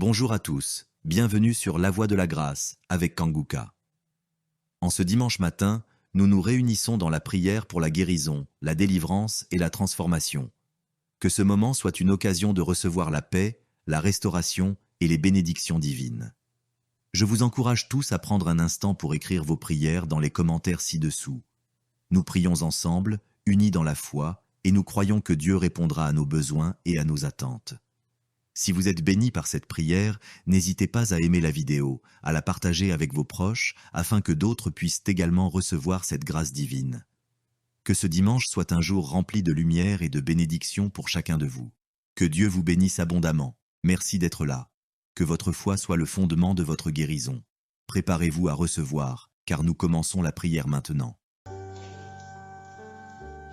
Bonjour à tous, bienvenue sur La Voie de la Grâce avec Kanguka. En ce dimanche matin, nous nous réunissons dans la prière pour la guérison, la délivrance et la transformation. Que ce moment soit une occasion de recevoir la paix, la restauration et les bénédictions divines. Je vous encourage tous à prendre un instant pour écrire vos prières dans les commentaires ci-dessous. Nous prions ensemble, unis dans la foi, et nous croyons que Dieu répondra à nos besoins et à nos attentes. Si vous êtes bénis par cette prière, n'hésitez pas à aimer la vidéo, à la partager avec vos proches, afin que d'autres puissent également recevoir cette grâce divine. Que ce dimanche soit un jour rempli de lumière et de bénédictions pour chacun de vous. Que Dieu vous bénisse abondamment. Merci d'être là. Que votre foi soit le fondement de votre guérison. Préparez-vous à recevoir, car nous commençons la prière maintenant.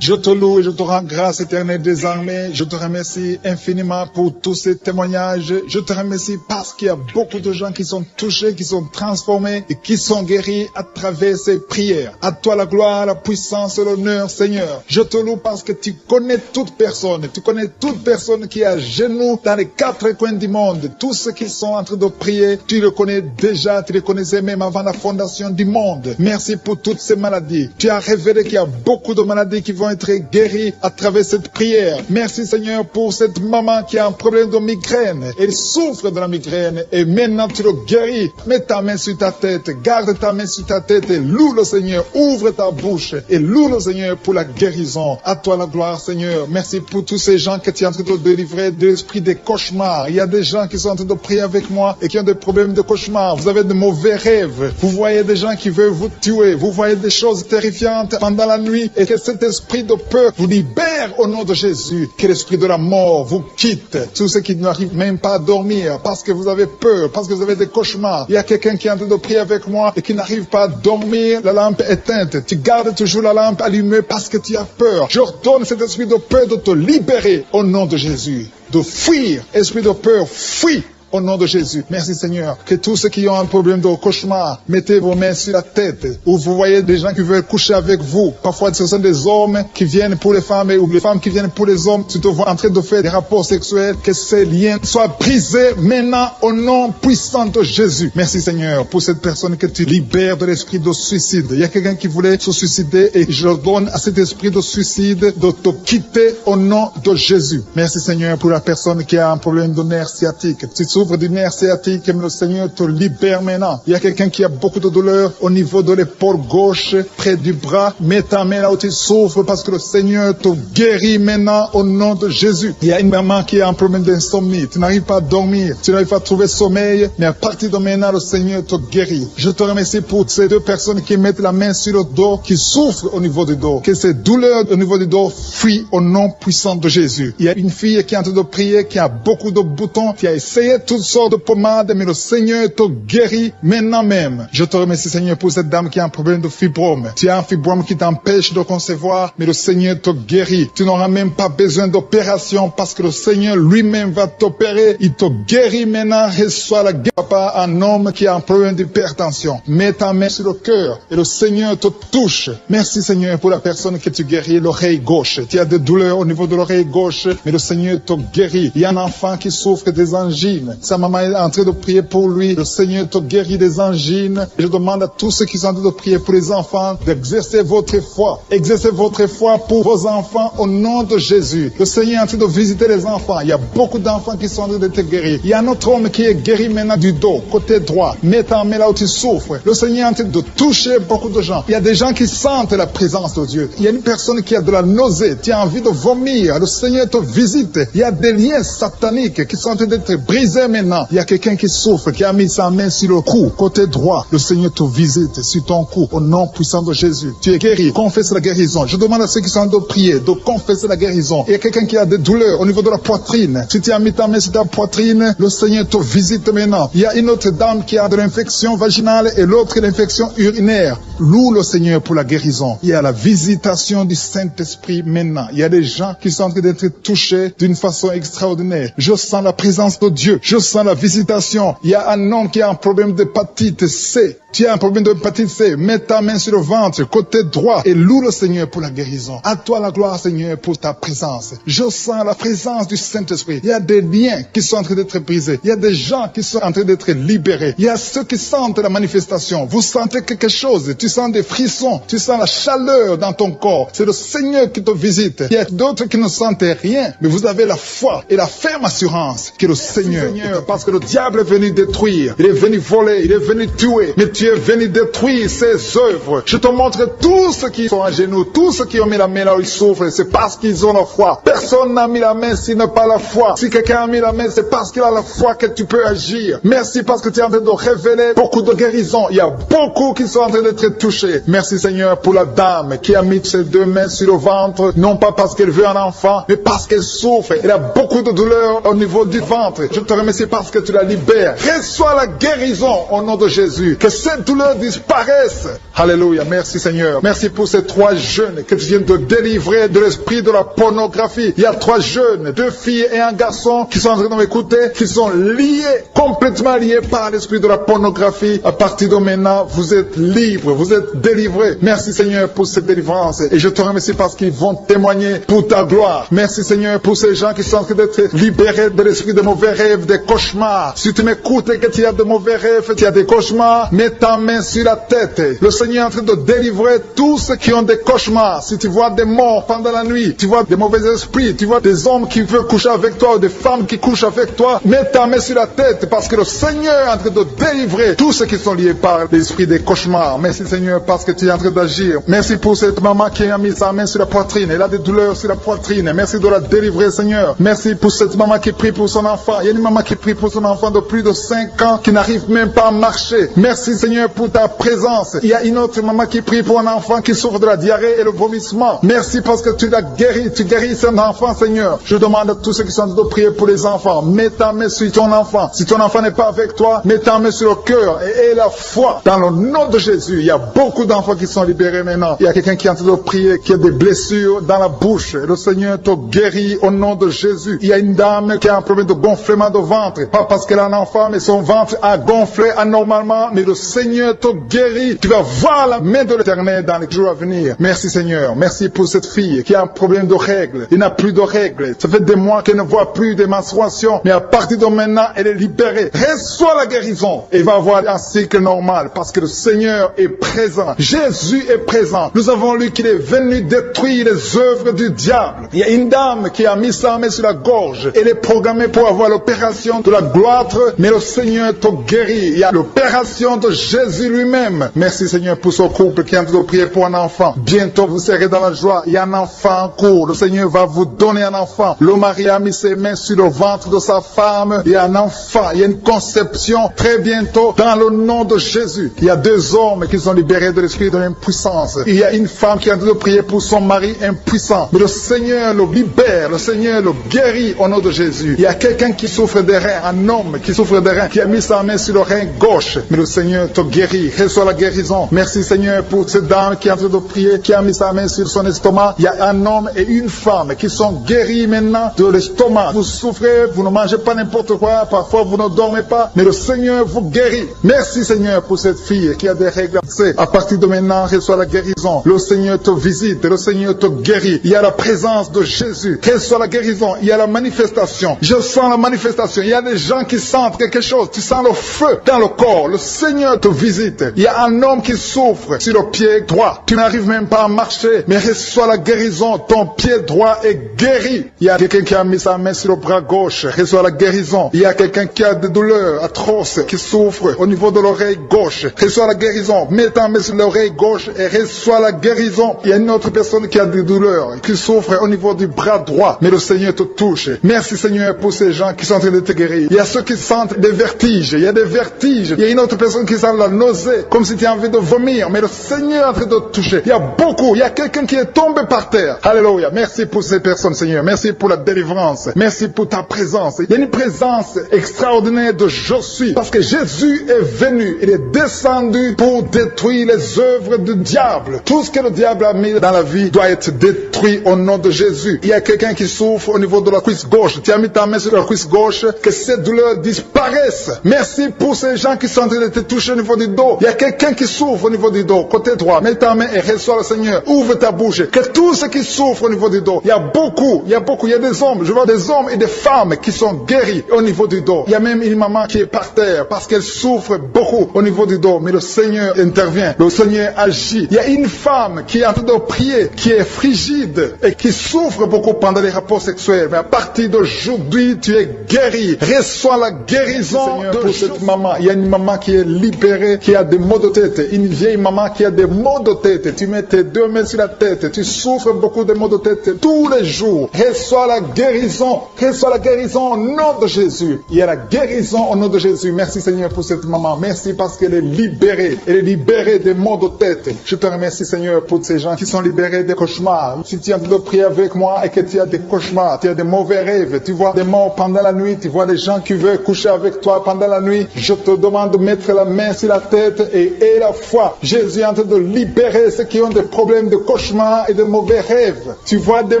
Je te loue et je te rends grâce éternelle désormais. Je te remercie infiniment pour tous ces témoignages. Je te remercie parce qu'il y a beaucoup de gens qui sont touchés, qui sont transformés et qui sont guéris à travers ces prières. À toi la gloire, la puissance et l'honneur, Seigneur. Je te loue parce que tu connais toute personne. Tu connais toute personne qui est à genoux dans les quatre coins du monde. Tous ceux qui sont en train de prier, tu le connais déjà. Tu les connaissais même avant la fondation du monde. Merci pour toutes ces maladies. Tu as révélé qu'il y a beaucoup de maladies qui vont être guéris à travers cette prière. Merci Seigneur pour cette maman qui a un problème de migraine. Elle souffre de la migraine et maintenant tu le guéris. Mets ta main sur ta tête, garde ta main sur ta tête et loue le Seigneur. Ouvre ta bouche et loue le Seigneur pour la guérison. À toi la gloire Seigneur. Merci pour tous ces gens que tu es en train de délivrer de l'esprit des cauchemars. Il y a des gens qui sont en train de prier avec moi et qui ont des problèmes de cauchemars. Vous avez de mauvais rêves. Vous voyez des gens qui veulent vous tuer. Vous voyez des choses terrifiantes pendant la nuit et que cet esprit de peur vous libère au nom de Jésus. Que l'esprit de la mort vous quitte. Tous ceux qui n'arrivent même pas à dormir parce que vous avez peur, parce que vous avez des cauchemars. Il y a quelqu'un qui est en train de prier avec moi et qui n'arrive pas à dormir, la lampe éteinte. Tu gardes toujours la lampe allumée parce que tu as peur. J'ordonne cet esprit de peur de te libérer au nom de Jésus. De fuir. Esprit de peur, fuis. Au nom de Jésus. Merci Seigneur. Que tous ceux qui ont un problème de cauchemar, mettez vos mains sur la tête. Ou vous voyez des gens qui veulent coucher avec vous. Parfois ce sont des hommes qui viennent pour les femmes ou les femmes qui viennent pour les hommes. Tu te vois en train de faire des rapports sexuels. Que ces liens soient brisés maintenant au nom puissant de Jésus. Merci Seigneur pour cette personne que tu libères de l'esprit de suicide. Il y a quelqu'un qui voulait se suicider et je donne à cet esprit de suicide de te quitter au nom de Jésus. Merci Seigneur pour la personne qui a un problème de nerf sciatique. Tu souffres du nerf sciatique, mais le Seigneur te libère maintenant. Il y a quelqu'un qui a beaucoup de douleur au niveau de l'épaule gauche, près du bras. Mets ta main là où tu souffres parce que le Seigneur te guérit maintenant au nom de Jésus. Il y a une maman qui a un problème d'insomnie. Tu n'arrives pas à dormir, tu n'arrives pas à trouver sommeil, mais à partir de maintenant, le Seigneur te guérit. Je te remercie pour ces deux personnes qui mettent la main sur le dos, qui souffrent au niveau du dos. Que ces douleurs au niveau du dos fuient au nom puissant de Jésus. Il y a une fille qui est en train de prier, qui a beaucoup de boutons, qui a essayé toutes sortes de pommades, mais le Seigneur te guérit maintenant même. Je te remercie Seigneur pour cette dame qui a un problème de fibrome. Tu as un fibrome qui t'empêche de concevoir, mais le Seigneur te guérit. Tu n'auras même pas besoin d'opération parce que le Seigneur lui-même va t'opérer. Il te guérit maintenant. Reçois la guérison. Papa, un homme qui a un problème d'hypertension. Mets ta main sur le cœur et le Seigneur te touche. Merci Seigneur pour la personne que tu guéris, l'oreille gauche. Tu as des douleurs au niveau de l'oreille gauche, mais le Seigneur te guérit. Il y a un enfant qui souffre des angines. Sa maman est en train de prier pour lui. Le Seigneur te guérit des angines. Je demande à tous ceux qui sont en train de prier pour les enfants d'exercer votre foi. Exercez votre foi pour vos enfants au nom de Jésus. Le Seigneur est en train de visiter les enfants. Il y a beaucoup d'enfants qui sont en train d'être guéris. Il y a un autre homme qui est guéri maintenant du dos, côté droit. Mets ta main là où tu souffres. Le Seigneur est en train de toucher beaucoup de gens. Il y a des gens qui sentent la présence de Dieu. Il y a une personne qui a de la nausée. Tu as envie de vomir. Le Seigneur te visite. Il y a des liens sataniques qui sont en train d'être brisés maintenant. Il y a quelqu'un qui souffre, qui a mis sa main sur le cou, côté droit. Le Seigneur te visite sur ton cou, au nom puissant de Jésus. Tu es guéri. Confesse la guérison. Je demande à ceux qui sont en train de prier de confesser la guérison. Il y a quelqu'un qui a des douleurs au niveau de la poitrine. Si tu as mis ta main sur ta poitrine, le Seigneur te visite maintenant. Il y a une autre dame qui a de l'infection vaginale et l'autre l'infection urinaire. Loue le Seigneur pour la guérison. Il y a la visitation du Saint-Esprit maintenant. Il y a des gens qui sont en train d'être touchés d'une façon extraordinaire. Je sens la présence de Dieu. Je Je sens la visitation. Il y a un homme qui a un problème d'hépatite C. Tu as un problème d'hépatite C. Mets ta main sur le ventre, côté droit, et loue le Seigneur pour la guérison. À toi la gloire, Seigneur, pour ta présence. Je sens la présence du Saint-Esprit. Il y a des liens qui sont en train d'être brisés. Il y a des gens qui sont en train d'être libérés. Il y a ceux qui sentent la manifestation. Vous sentez quelque chose. Tu sens des frissons. Tu sens la chaleur dans ton corps. C'est le Seigneur qui te visite. Il y a d'autres qui ne sentent rien, mais vous avez la foi et la ferme assurance que le Seigneur, parce que le diable est venu détruire. Il est venu voler. Il est venu tuer. Mais tu es venu détruire ses œuvres. Je te montre tous ceux qui sont à genoux, tous ceux qui ont mis la main là où ils souffrent, c'est parce qu'ils ont la foi. Personne n'a mis la main s'il n'a pas la foi. Si quelqu'un a mis la main, c'est parce qu'il a la foi que tu peux agir. Merci parce que tu es en train de révéler beaucoup de guérisons. Il y a beaucoup qui sont en train d'être touchés. Merci Seigneur pour la dame qui a mis ses deux mains sur le ventre, non pas parce qu'elle veut un enfant, mais parce qu'elle souffre. Elle a beaucoup de douleur au niveau du ventre. Je te remercie parce que tu la libères. Reçois la guérison au nom de Jésus. Que cette douleur disparaisse. Alléluia. Merci Seigneur. Merci pour ces 3 jeunes que tu viens de délivrer de l'esprit de la pornographie. Il y a 3 jeunes, 2 filles et un garçon qui sont en train de m'écouter, qui sont liés, complètement liés par l'esprit de la pornographie. À partir de maintenant, vous êtes libres, vous êtes délivrés. Merci Seigneur pour cette délivrance. Et je te remercie parce qu'ils vont témoigner pour ta gloire. Merci Seigneur pour ces gens qui sont en train d'être libérés de l'esprit de mauvais rêves, des cauchemars. Si tu m'écoutes et que tu as de mauvais rêves, tu as des cauchemars, mets ta main sur la tête. Le Seigneur est en train de délivrer tous ceux qui ont des cauchemars. Si tu vois des morts pendant la nuit, tu vois des mauvais esprits, tu vois des hommes qui veulent coucher avec toi ou des femmes qui couchent avec toi, mets ta main sur la tête parce que le Seigneur est en train de délivrer tous ceux qui sont liés par l'esprit des cauchemars. Merci Seigneur parce que tu es en train d'agir. Merci pour cette maman qui a mis sa main sur la poitrine. Elle a des douleurs sur la poitrine. Merci de la délivrer Seigneur. Merci pour cette maman qui prie pour son enfant. Il y a une maman qui prie pour son enfant de plus de 5 ans qui n'arrive même pas à marcher. Merci Seigneur pour ta présence. Il y a une autre maman qui prie pour un enfant qui souffre de la diarrhée et le vomissement. Merci parce que tu l'as guéri. Tu guéris cet enfant Seigneur. Je demande à tous ceux qui sont en train de prier pour les enfants. Mets ta main sur ton enfant. Si ton enfant n'est pas avec toi, mets ta main sur le cœur et aie la foi dans le nom de Jésus. Il y a beaucoup d'enfants qui sont libérés maintenant. Il y a quelqu'un qui est en train de prier, qui a des blessures dans la bouche. Le Seigneur te guérit au nom de Jésus. Il y a une dame qui a un problème de gonflement de ventre. Pas parce qu'elle a un enfant, mais son ventre a gonflé anormalement. Mais le Seigneur te guérit. Tu vas voir la main de l'Éternel dans les jours à venir. Merci Seigneur. Merci pour cette fille qui a un problème de règles. Il n'a plus de règles. Ça fait des mois qu'elle ne voit plus de menstruation. Mais à partir de maintenant, elle est libérée. Reçois la guérison. Et va avoir un cycle normal parce que le Seigneur est présent. Jésus est présent. Nous avons lu qu'il est venu détruire les œuvres du diable. Il y a une dame qui a mis sa main sur la gorge. Elle est programmée pour avoir l'opération de la gloître, mais le Seigneur te guérit. Il y a l'opération de Jésus lui-même. Merci Seigneur pour ce couple qui est en train de prier pour un enfant. Bientôt vous serez dans la joie. Il y a un enfant en cours. Le Seigneur va vous donner un enfant. Le mari a mis ses mains sur le ventre de sa femme. Il y a un enfant. Il y a une conception très bientôt dans le nom de Jésus. Il y a 2 hommes qui sont libérés de l'esprit de l'impuissance. Il y a une femme qui est en train de prier pour son mari impuissant. Mais le Seigneur le libère. Le Seigneur le guérit au nom de Jésus. Il y a quelqu'un qui souffre des reins. Un homme qui souffre des reins. Qui a mis sa main sur le rein gauche. Mais le Seigneur te guérit. Reçois la guérison. Merci Seigneur pour cette dame qui est en train de prier. Qui a mis sa main sur son estomac. Il y a un homme et une femme qui sont guéris maintenant de l'estomac. Vous souffrez. Vous ne mangez pas n'importe quoi. Parfois vous ne dormez pas. Mais le Seigneur vous guérit. Merci Seigneur pour cette fille qui a des règles. À partir de maintenant, reçois la guérison. Le Seigneur te visite. Le Seigneur te guérit. Il y a la présence de Jésus. Reçois la guérison. Il y a la manifestation. Je sens la manifestation. Il y a des gens qui sentent quelque chose. Tu sens le feu dans le corps. Le Seigneur te visite. Il y a un homme qui souffre sur le pied droit. Tu n'arrives même pas à marcher. Mais reçois la guérison. Ton pied droit est guéri. Il y a quelqu'un qui a mis sa main sur le bras gauche. Reçois la guérison. Il y a quelqu'un qui a des douleurs atroces, qui souffre au niveau de l'oreille gauche. Reçois la guérison. Mets ta main sur l'oreille gauche et reçois la guérison. Il y a une autre personne qui a des douleurs, qui souffre au niveau du bras droit. Mais le Seigneur te touche. Merci Seigneur pour ces gens qui sont en train de te guérir. Il y a ceux qui sentent des vertiges. Il y a des vertiges. Il y a une autre personne qui sent la nausée, comme si tu as envie de vomir. Mais le Seigneur est en train de te toucher. Il y a beaucoup. Il y a quelqu'un qui est tombé par terre. Alléluia. Merci pour ces personnes Seigneur. Merci pour la délivrance. Merci pour ta présence. Il y a une présence extraordinaire de je suis. Parce que Jésus est venu, il est descendu pour détruire les œuvres du diable. Tout ce que le diable a mis dans la vie doit être détruit au nom de Jésus. Il y a quelqu'un qui souffre au niveau de la cuisse gauche. Tu as mis ta main sur la cuisse gauche, que cette douleur disparaisse. Merci pour ces gens qui sont en train de te toucher au niveau du dos. Il y a quelqu'un qui souffre au niveau du dos, côté droit. Mets ta main et reçois le Seigneur. Ouvre ta bouche. Que tous ceux qui souffrent au niveau du dos, il y a beaucoup, il y a des hommes, je vois des hommes et des femmes qui sont guéris au niveau du dos. Il y a même une maman qui est par terre parce qu'elle souffre beaucoup au niveau du dos. Mais le Seigneur intervient, le Seigneur agit. Il y a une femme qui est en train de prier, qui est frigide et qui souffre beaucoup pendant les rapports sexuels. Mais à partir d'aujourd'hui, tu es guéri. Reçois la guérison pour cette maman. Il y a une maman qui est libérée, qui a des maux de tête. Une vieille maman qui a des maux de tête. Tu mets tes deux mains sur la tête. Tu souffres beaucoup de maux de tête tous les jours. Reçois la guérison. Reçois la guérison au nom de Jésus. Il y a la guérison au nom de Jésus. Merci Seigneur pour cette maman. Merci parce qu'elle est libérée. Elle est libérée des maux de tête. Je te remercie Seigneur pour ces gens qui sont libérés des cauchemars. Si tu es en train de prier avec moi et que tu as des cauchemars, tu as des mauvais rêves, tu vois des morts pendant la nuit, tu vois des gens qui veulent coucher avec toi pendant la nuit, je te demande de mettre la main sur la tête et la foi. Jésus est en train de libérer ceux qui ont des problèmes de cauchemars et de mauvais rêves. Tu vois des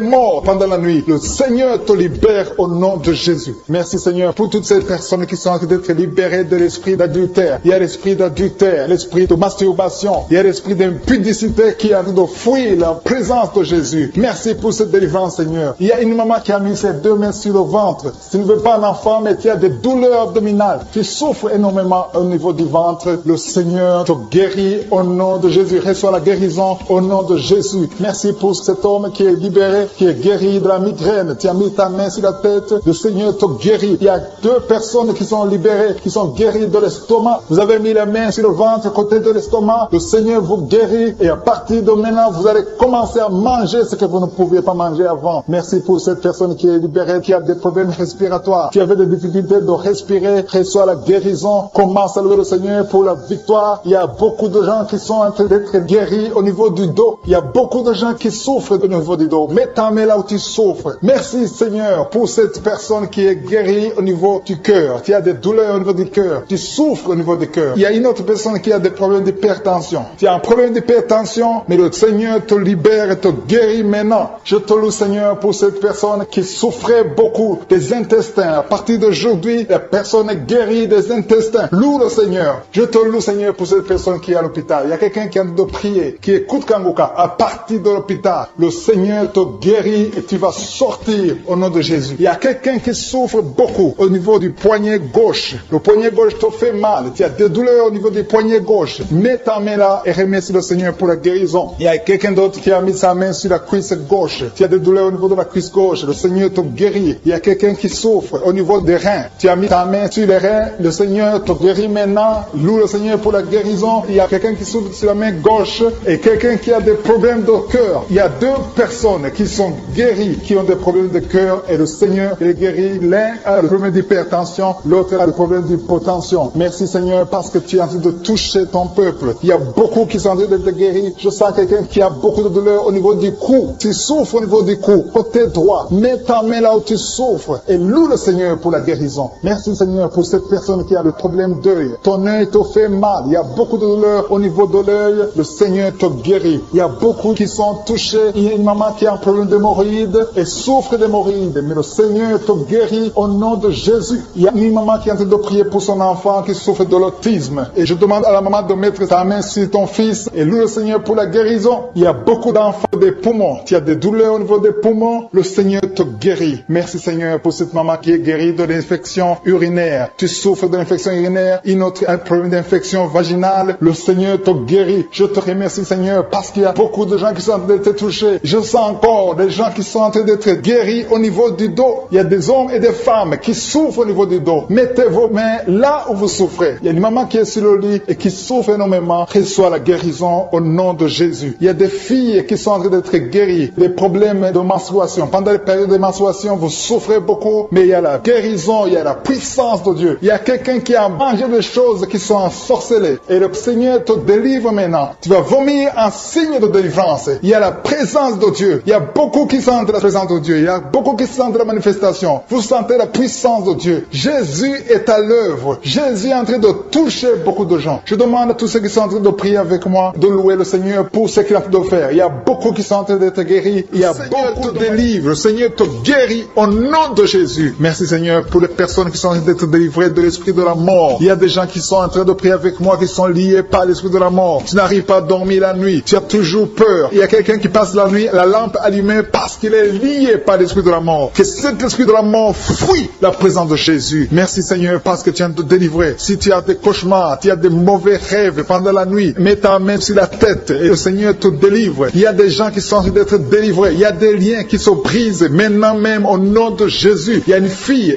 morts pendant la nuit. Le Seigneur te libère au nom de Jésus. Merci Seigneur pour toutes ces personnes qui sont en train d'être libérées de l'esprit d'adultère. Il y a l'esprit d'adultère, l'esprit de masturbation, il y a l'esprit d'impudicité qui est en train de fuir la présence de Jésus. Merci pour cette délivrance Seigneur. Il y a une maman qui a mis ses deux mains sur le ventre. Tu ne veux pas un enfant mais tu as des douleurs abdominales. Tu souffres énormément au niveau du ventre. Le Seigneur te guérit au nom de Jésus. Reçois la guérison au nom de Jésus. Merci pour cet homme qui est libéré, qui est guéri de la migraine. Tu as mis ta main sur la tête. Le Seigneur te guérit. Il y a deux personnes qui sont libérées, qui sont guéries de l'estomac. Vous avez mis la main sur le ventre, côté de l'estomac. Le Seigneur vous guérit et à partir de maintenant, vous allez commencer à manger ce que vous ne pouviez pas manger avant. Merci pour cette personne qui est libérée, qui a des problèmes respiratoires, qui avait des difficultés de respirer. Reçois la guérison. Commence à louer le Seigneur pour la victoire. Il y a beaucoup de gens qui sont en train d'être guéris au niveau du dos. Il y a beaucoup de gens qui souffrent au niveau du dos. Mets ta main là où tu souffres. Merci Seigneur pour cette personne qui est guérie au niveau du cœur. Tu as des douleurs au niveau du cœur. Tu souffres au niveau du cœur. Il y a une autre personne qui a des problèmes d'hypertension. Tu as un problème d'hypertension, mais le Seigneur te libère et te guérit maintenant. Je te loue Seigneur pour cette personne qui souffrait beaucoup des intestins. À partir d'aujourd'hui, la personne est guérie des intestins. Loue le Seigneur. Je te loue Seigneur pour cette personne qui est à l'hôpital. Il y a quelqu'un qui a de prier, qui écoute Kanguka. À partir de l'hôpital, le Seigneur te guérit et tu vas sortir au nom de Jésus. Il y a quelqu'un qui souffre beaucoup au niveau du poignet gauche. Le poignet gauche te fait mal. Tu as des douleurs au niveau du poignet gauche. Mets ta main là et remercie le Seigneur pour la guérison. Il y a quelqu'un d'autre qui a mis sa main sur la cuisse gauche. Tu as des douleurs au niveau de la cuisse gauche. Le Seigneur te guérit. Il y a quelqu'un qui souffre au niveau des reins. Tu as mis ta main sur les reins. Le Seigneur te guérit maintenant. Loue le Seigneur pour la guérison. Il y a quelqu'un qui souffre sur la main gauche et quelqu'un qui a des problèmes de cœur. Il y a deux personnes qui sont guéries, qui ont des problèmes de cœur et le Seigneur les guérit. L'un a le problème d'hypertension, l'autre a le problème d'hypotension. Merci Seigneur parce que tu es en train de toucher ton peuple. Il y a beaucoup qui sont en train d'être guéris. Je sens quelqu'un qui a beaucoup de douleur au niveau du cou. Tu souffres au niveau du cou, côté droit. Mets ta main là où tu souffres et loue le Seigneur pour la guérison. Merci Seigneur pour cette personne qui a le problème d'œil. Ton œil te fait mal. Il y a beaucoup de douleur au niveau de l'œil. Le Seigneur te guérit. Il y a beaucoup qui sont touchés. Il y a une maman qui a un problème d'hémorroïdes et souffre d'hémorroïdes. Mais le Seigneur te guérit au nom de Jésus. Il y a une maman qui est en train de prier pour son enfant qui souffre de l'autisme. Et je demande à la maman de mettre sa main sur ton fils et loue le Seigneur pour la guérison. Il y a beaucoup d'enfants des poumons. Tu as des douleurs au niveau des poumons. Le Seigneur te guérit. Merci Seigneur pour cette maman qui est guérie de l'infection urinaire. Tu souffres de l'infection urinaire. Une autre a un problème d'infection vaginale. Le Seigneur te guérit. Je te remercie Seigneur parce qu'il y a beaucoup de gens qui sont en train d'être touchés. Je sens encore des gens qui sont en train d'être guéris au niveau du dos. Il y a des hommes et des femmes qui souffrent au niveau du dos. Mettez vos mains là où vous souffrez. Il y a une maman qui est sur le lit et qui souffre énormément. Reçois la guérison au nom de Jésus. Il y a des filles qui sont en train d'être guéries. Des problèmes de menstruation. Pendant les périodes de menstruation, vous souffrez beaucoup, mais il y a la guérison, il y a la puissance de Dieu. Il y a quelqu'un qui a mangé des choses qui sont ensorcelées. Et le Seigneur te délivre maintenant. Tu vas vomir un signe de délivrance. Il y a la présence de Dieu. Il y a beaucoup qui sentent la présence de Dieu. Il y a beaucoup qui sentent la manifestation. Vous sentez la puissance de Dieu. Jésus Jésus est à l'œuvre. Jésus est en train de toucher beaucoup de gens. Je demande à tous ceux qui sont en train de prier avec moi de louer le Seigneur pour ce qu'il est en train de faire. Il y a beaucoup qui sont en train d'être guéris. Il y a beaucoup de délivres. Le Seigneur te guérit au nom de Jésus. Merci Seigneur pour les personnes qui sont en train d'être délivrées de l'esprit de la mort. Il y a des gens qui sont en train de prier avec moi qui sont liés par l'esprit de la mort. Tu n'arrives pas à dormir la nuit. Tu as toujours peur. Il y a quelqu'un qui passe la nuit, la lampe allumée parce qu'il est lié par l'esprit de la mort. Que cet esprit de la mort fuit la présence de Jésus. Merci Seigneur parce que tu viens de te délivrer. Si tu as des cauchemars, tu as des mauvais rêves pendant la nuit, mets ta main sur la tête et le Seigneur te délivre. Il y a des gens qui sont en train d'être délivrés. Il y a des liens qui se brisent maintenant même au nom de Jésus. Il y a une fille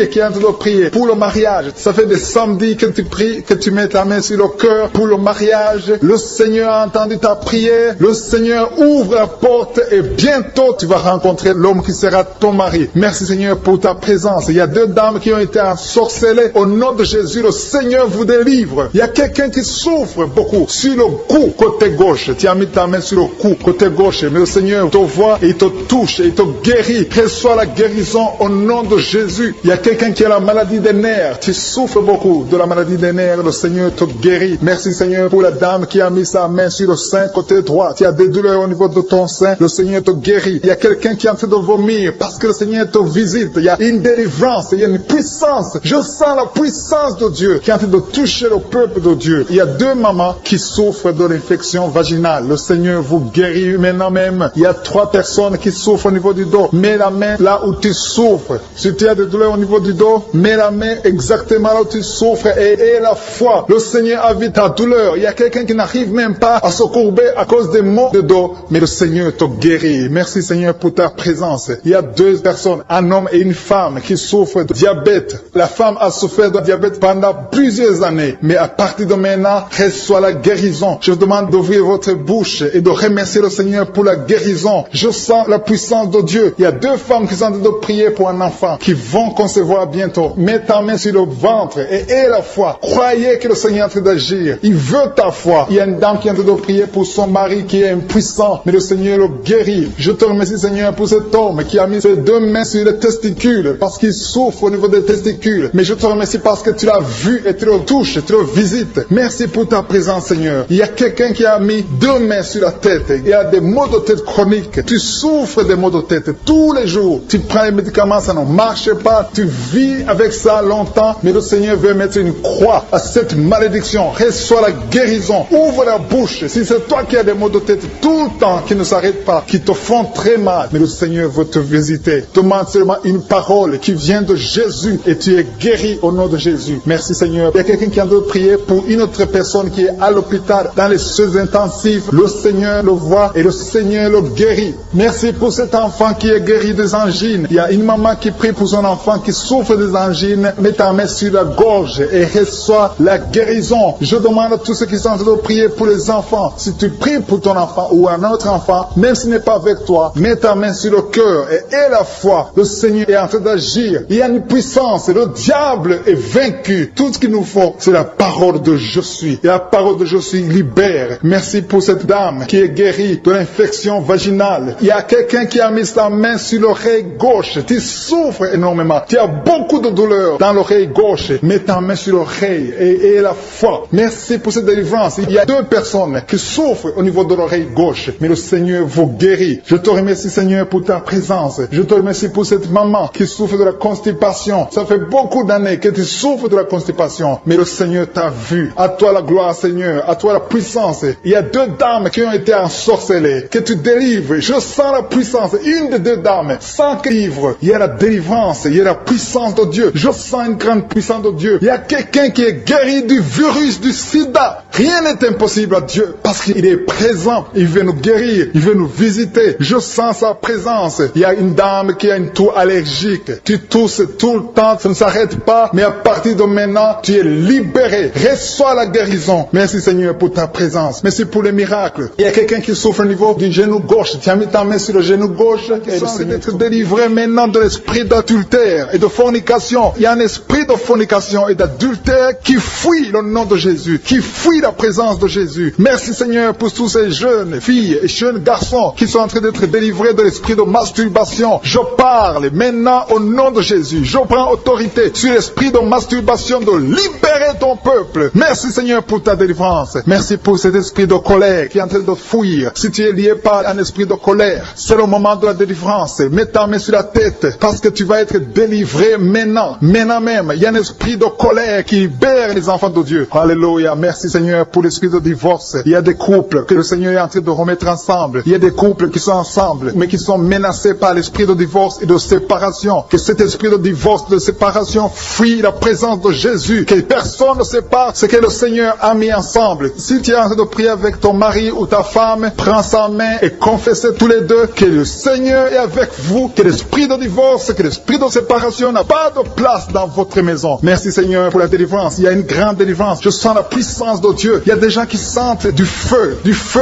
qui est en train de prier pour le mariage. Ça fait des samedis que tu pries, que tu mets ta main sur le cœur pour le mariage. Le Seigneur a entendu ta prière. Le Seigneur ouvre la porte et bientôt tu vas rencontrer l'homme qui sera ton mari. Merci Seigneur pour ta présence. Il y a deux dames qui ont été ensorcelées. Au nom de Jésus, le Seigneur vous délivre. Il y a quelqu'un qui souffre beaucoup sur le cou, côté gauche. Tu as mis ta main sur le cou, côté gauche. Mais le Seigneur te voit et il te touche et il te guérit. Reçois la guérison au nom de Jésus. Il y a quelqu'un qui a la maladie des nerfs. Tu souffres beaucoup de la maladie des nerfs. Le Seigneur te guérit. Merci Seigneur pour la dame qui a mis sa main sur le sein, côté droit. Tu as des douleurs au niveau de ton sein. Le Seigneur te guérit. Il y a quelqu'un qui est en train de vomir parce que le Seigneur te visite. Il y a une délivrance. Il y a une puissance. Je sens la puissance de Dieu qui est en train de toucher le peuple de Dieu. Il y a deux mamans qui souffrent de l'infection vaginale. Le Seigneur vous guérit maintenant même. Il y a trois personnes qui souffrent au niveau du dos. Mets la main là où tu souffres. Si tu as des douleurs au niveau du dos, mets la main exactement là où tu souffres et aie la foi. Le Seigneur a vu ta douleur. Il y a quelqu'un qui n'arrive même pas à se courber à cause des maux de dos, mais le Seigneur te guérit. Merci Seigneur pour ta présence. Il y a deux personnes, un homme et une femme qui souffrent de diabète. La femme a souffert de diabète pendant plusieurs années, mais à partir de maintenant, reçoit la guérison. Je vous demande d'ouvrir votre bouche et de remercier le Seigneur pour la guérison. Je sens la puissance de Dieu. Il y a deux femmes qui sont en train de prier pour un enfant qui vont concevoir bientôt. Mets ta main sur le ventre et aie la foi. Croyez que le Seigneur est en train d'agir. Il veut ta foi. Il y a une dame qui est en train de prier pour son mari qui est impuissant, mais le Seigneur le guérit. Je te remercie Seigneur pour cet homme qui a mis ses deux mains sur les testicules parce qu'il souffre au niveau des testicules. Mais je te remercie parce que tu l'as vu et tu le touches, tu le visites. Merci pour ta présence Seigneur. Il y a quelqu'un qui a mis deux mains sur la tête. Il y a des maux de tête chroniques. Tu souffres des maux de tête tous les jours. Tu prends les médicaments, ça ne marche pas. Tu vis avec ça longtemps, mais le Seigneur veut mettre une croix à cette malédiction. Reçois la guérison. Ouvre la bouche. Si c'est toi qui as des maux de tête tout le temps qui ne s'arrêtent pas, qui te font très mal, mais le Seigneur veut te visiter. Demande seulement une parole qui vient de Jésus et tu es guéri au nom de Jésus. Merci Seigneur. Il y a quelqu'un qui a de prier pour une autre personne qui est à l'hôpital dans les soins intensifs. Le Seigneur le voit et le Seigneur le guérit. Merci pour cet enfant qui est guéri des angines. Il y a une maman qui prie pour son enfant qui souffre des angines. Mets ta main sur la gorge et reçois la guérison. Je demande à tous ceux qui sont en train de prier pour les enfants. Si tu pries pour ton enfant ou un autre enfant, même s'il n'est pas avec toi, mets ta main sur le cœur et aie la foi. Le Seigneur est en train d'agir. Il y a une puissance. Le diable est vaincu. Tout ce qu'il nous faut, c'est la parole de je suis. Et la parole de je suis libère. Merci pour cette dame qui est guérie de l'infection vaginale. Il y a quelqu'un qui a mis sa main sur l'oreille gauche. Tu souffres énormément. Tu as beaucoup de douleur dans l'oreille gauche. Mets ta main sur l'oreille et aie la foi. Merci pour cette délivrance. Il y a deux personnes qui souffrent au niveau de l'oreille gauche, mais le Seigneur vous guérit. Je te remercie Seigneur pour ta présence. Je te remercie pour cette maman qui souffre de la constipation. Ça fait beaucoup d'années que tu souffres de la constipation, mais le Seigneur t'a vu. À toi la gloire Seigneur, à toi la puissance. Il y a deux dames qui ont été ensorcelées, que tu délivres. Je sens la puissance. Une des deux dames, sans que livre, il y a la délivrance, il y a la puissance de Dieu. Je sens une grande puissance de Dieu. Il y a quelqu'un qui est guéri du virus du sida. Rien n'est impossible à Dieu parce qu'il est présent. Il veut nous guérir, il veut nous visiter. Je sens sa présence. Il y a une dame qui a une toux allergique. Tu tousses tout le temps, ça ne s'arrête pas, mais à partir de maintenant, tu es libéré. Reçois la guérison. Merci Seigneur pour ta présence. Merci pour les miracles. Il y a quelqu'un qui souffre au niveau du genou gauche. Tu as mis ta main sur le genou gauche et le Seigneur être délivré maintenant de l'esprit d'adultère et de fornication. Il y a un esprit de fornication et d'adultère qui fuit le nom de Jésus, qui fuit la la présence de Jésus. Merci Seigneur pour tous ces jeunes filles et jeunes garçons qui sont en train d'être délivrés de l'esprit de masturbation. Je parle maintenant au nom de Jésus. Je prends autorité sur l'esprit de masturbation de libérer ton peuple. Merci Seigneur pour ta délivrance. Merci pour cet esprit de colère qui est en train de fuir. Si tu es lié par un esprit de colère, c'est le moment de la délivrance. Mets ta main sur la tête parce que tu vas être délivré maintenant. Maintenant même, il y a un esprit de colère qui libère les enfants de Dieu. Alléluia. Merci Seigneur pour l'esprit de divorce. Il y a des couples que le Seigneur est en train de remettre ensemble. Il y a des couples qui sont ensemble mais qui sont menacés par l'esprit de divorce et de séparation. Que cet esprit de divorce, de séparation fuit la présence de Jésus. Que personne ne sépare ce que le Seigneur a mis ensemble. Si tu es en train de prier avec ton mari ou ta femme, prends sa main et confessez tous les deux que le Seigneur est avec vous. Que l'esprit de divorce, que l'esprit de séparation n'a pas de place dans votre maison. Merci Seigneur pour la délivrance. Il y a une grande délivrance. Je sens la puissance de Dieu. Il y a des gens qui sentent du feu